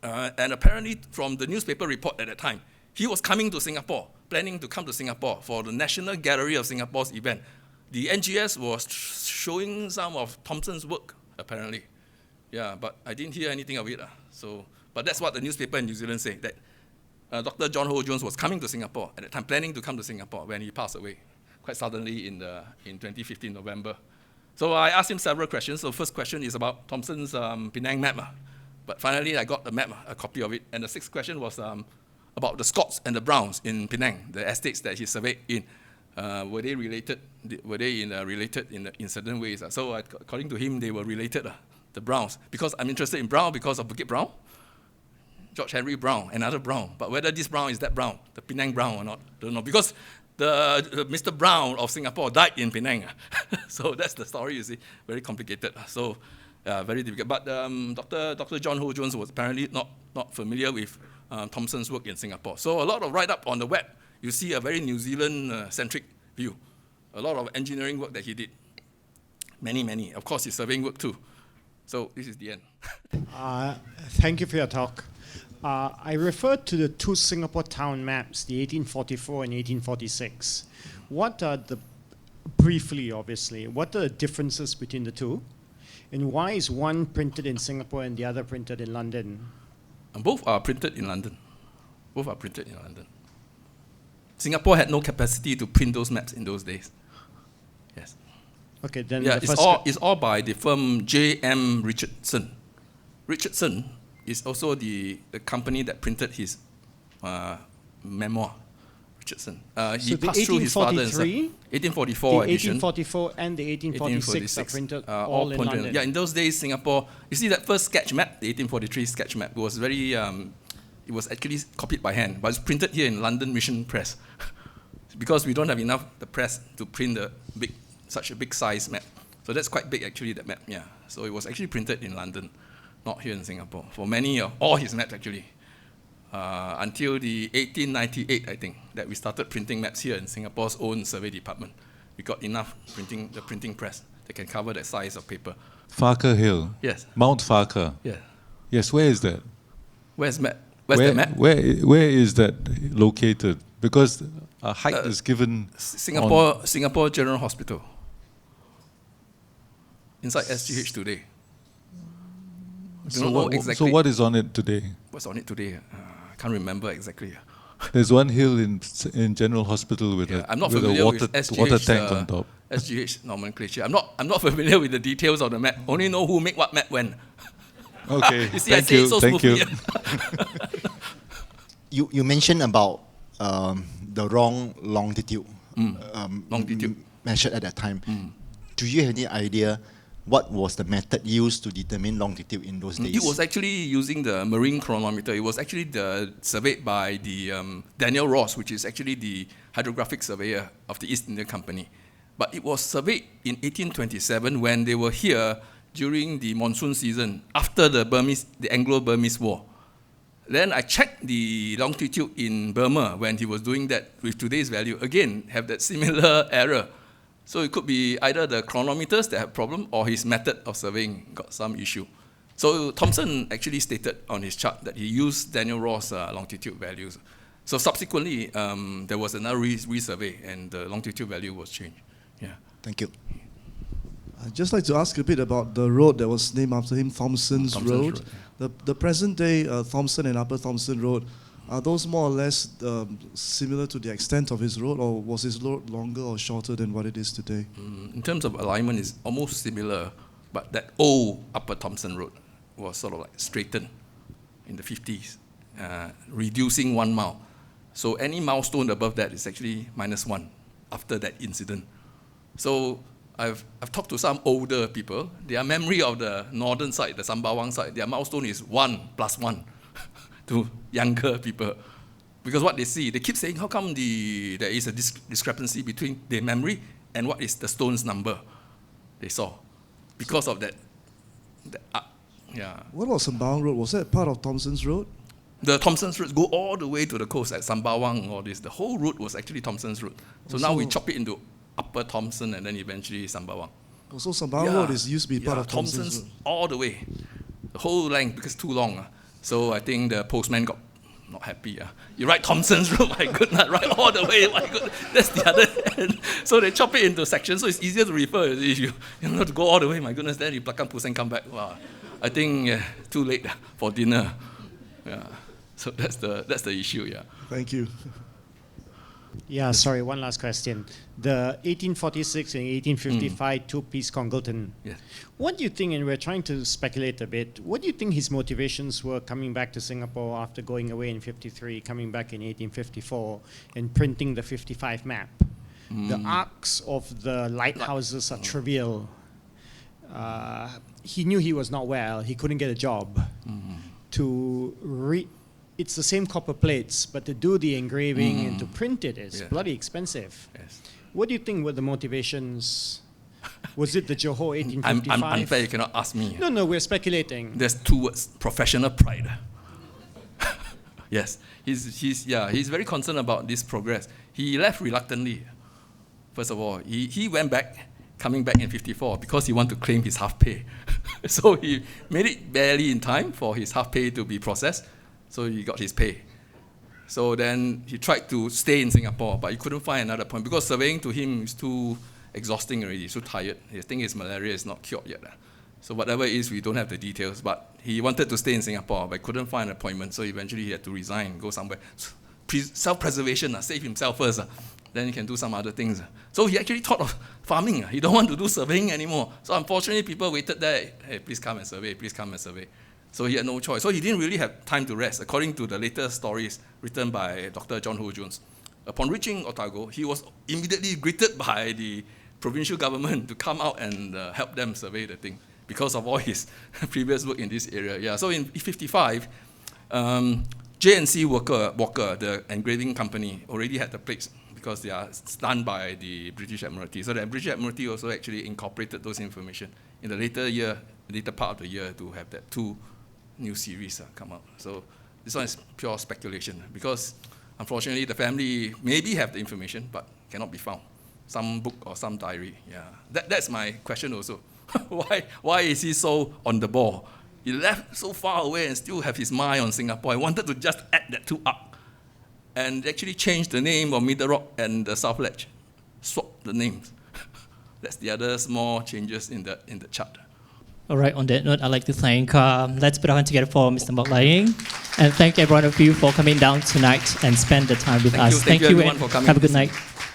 And apparently, from the newspaper report at that time, he was coming to Singapore, planning to come to Singapore for the National Gallery of Singapore's event. The NGS was showing some of Thomson's work, apparently. Yeah, but I didn't hear anything of it. But that's what the newspaper in New Zealand said, that Dr. John Hall Jones was coming to Singapore at that time, planning to come to Singapore when he passed away, quite suddenly in 2015, November. So I asked him several questions. So first question is about Thomson's Penang map. But finally, I got the map, a copy of it. And the 6th question was about the Scots and the Browns in Penang, the estates that he surveyed in. Were they related? Were they related in certain ways? So according to him, they were related, the Browns. Because I'm interested in Brown because of Bukit Brown, George Henry Brown, another Brown. But whether this Brown is that Brown, the Penang Brown or not, don't know. Because the Mr. Brown of Singapore died in Penang. So that's the story, you see. Very complicated. So very difficult. But Dr. John Hall Jones was apparently not familiar with Thomson's work in Singapore. So a lot of write-up on the web, you see a very New Zealand-centric view. A lot of engineering work that he did. Many. Of course, his surveying work too. So this is the end. Thank you for your talk. I referred to the 2 Singapore town maps, the 1844 and 1846. What are briefly, obviously, what are the differences between the two? And why is one printed in Singapore and the other printed in London? And both are printed in London. Singapore had no capacity to print those maps in those days. Yes. Okay, then yeah, it's all by the firm J.M. Richardson. Richardson is also the company that printed his memoir, Richardson. He passed through his father and son. 1844 the edition. 1844 and the 1846 are printed all in London. Yeah, in those days, Singapore, you see that first sketch map, the 1843 sketch map, was very, it was actually copied by hand, but it's printed here in London Mission Press. Because we don't have enough the press to print such a big size map. So that's quite big actually, that map, yeah. So it was actually printed in London, not here in Singapore, for all his maps actually. Until the 1898, I think, that we started printing maps here in Singapore's own survey department. We got enough printing press that can cover that size of paper. Farquhar Hill. Yes. Mount Farquhar. Yeah. Yes, where is that? Where's the map? Where is that located? Because a height is given Singapore General Hospital. Inside SGH today. So what is on it today? What's on it today? I can't remember exactly. There's one hill in General Hospital with Yeah, I'm not with a familiar water, with SGH, water tank on top. SGH nomenclature. I'm not familiar with the details of the map. Only know who make what map when. Okay, You see, I thank say it you, so thank smoothly. you. You mentioned about the wrong longitude, Longitude. measured at that time. Do you have any idea what was the method used to determine longitude in those days? It was actually using the marine chronometer. It was actually surveyed by the Daniel Ross, which is actually the hydrographic surveyor of the East India Company. But it was surveyed in 1827 when they were here during the monsoon season after the Anglo-Burmese War. Then I checked the longitude in Burma when he was doing that with today's value. Again, have that similar error. So it could be either the chronometers that have problem or his method of surveying got some issue. So Thomson actually stated on his chart that he used Daniel Ross' longitude values. So subsequently, there was another resurvey and the longitude value was changed. Yeah. Thank you. I'd just like to ask a bit about the road that was named after him, Thomson's Road. The present day Thomson and Upper Thomson Road, are those more or less similar to the extent of his road, or was his road longer or shorter than what it is today? In terms of alignment, it's almost similar, but that old Upper Thomson Road was sort of like straightened in the 50s, reducing 1 mile. So any milestone above that is actually -1 after that incident. So I've talked to some older people. Their memory of the northern side, the Sembawang side, their milestone is 1 + 1 to younger people. Because what they see, they keep saying, how come there is a discrepancy between their memory and what is the stone's number they saw? Because of that yeah. What about Sembawang Road? Was that part of Thomson's Road? The Thomson's Road go all the way to the coast at Sembawang, all this. The whole route was actually Thomson's Road. So now we chop it into Upper Thomson and then eventually Sembawang. Also, Sembawang Road used to be part of Thomson's Road. All the way. The whole length, because it's too long. So I think the postman got not happy. You write Thomson's Road, my goodness, right all the way, my goodness. That's the other end. So they chop it into sections, so it's easier to refer. You have to go all the way, my goodness, then you pluck up and come back. Wow. I think too late for dinner. Yeah. So that's the issue, yeah. Thank you. Yeah, sorry, one last question. The 1846 and 1855 two-piece congleton. Yes. What do you think, and we're trying to speculate a bit, what do you think his motivations were coming back to Singapore after going away in 53, coming back in 1854, and printing the 55 map? The arcs of the lighthouses are trivial. He knew he was not well. He couldn't get a job. To read, it's the same copper plates, but to do the engraving and to print it is bloody expensive. Yes. What do you think were the motivations? Was it the Johor 1855? I'm unfair, you cannot ask me. No, we're speculating. There's 2 words, professional pride. Yes, he's very concerned about this progress. He left reluctantly. First of all, he went back, coming back in 54 because he wanted to claim his half pay. So he made it barely in time for his half pay to be processed. So he got his pay. So then he tried to stay in Singapore, but he couldn't find another point because surveying to him is too exhausting already, he's too tired. He thinks his malaria is not cured yet. So whatever it is, we don't have the details, but he wanted to stay in Singapore, but couldn't find an appointment, so eventually he had to resign, go somewhere. Self-preservation, save himself first, then he can do some other things. So he actually thought of farming. He don't want to do surveying anymore. So unfortunately, people waited there, hey, please come and survey, please come and survey. So he had no choice. So he didn't really have time to rest, according to the latest stories written by Dr. John Ho Jones. Upon reaching Otago, he was immediately greeted by the provincial government to come out and help them survey the thing because of all his previous work in this area. Yeah. So in 55, J&C Walker, the engraving company, already had the plates because they are done by the British Admiralty. So the British Admiralty also actually incorporated those information in the later part of the year to have that 2 new series come out. So this one is pure speculation because unfortunately the family maybe have the information but cannot be found. Some book or some diary. Yeah, that's my question also. Why is he so on the ball? He left so far away and still have his mind on Singapore. I wanted to just add that 2 up and actually change the name of Middle Rock and the South Ledge. Swap the names. That's the other small changes in the chart. All right, on that note, I'd like to thank, let's put our hand together for Mr. Mok Ly Yng, and thank every one of you for coming down tonight and spend the time with us. Thank you everyone and for coming have a good this night. evening.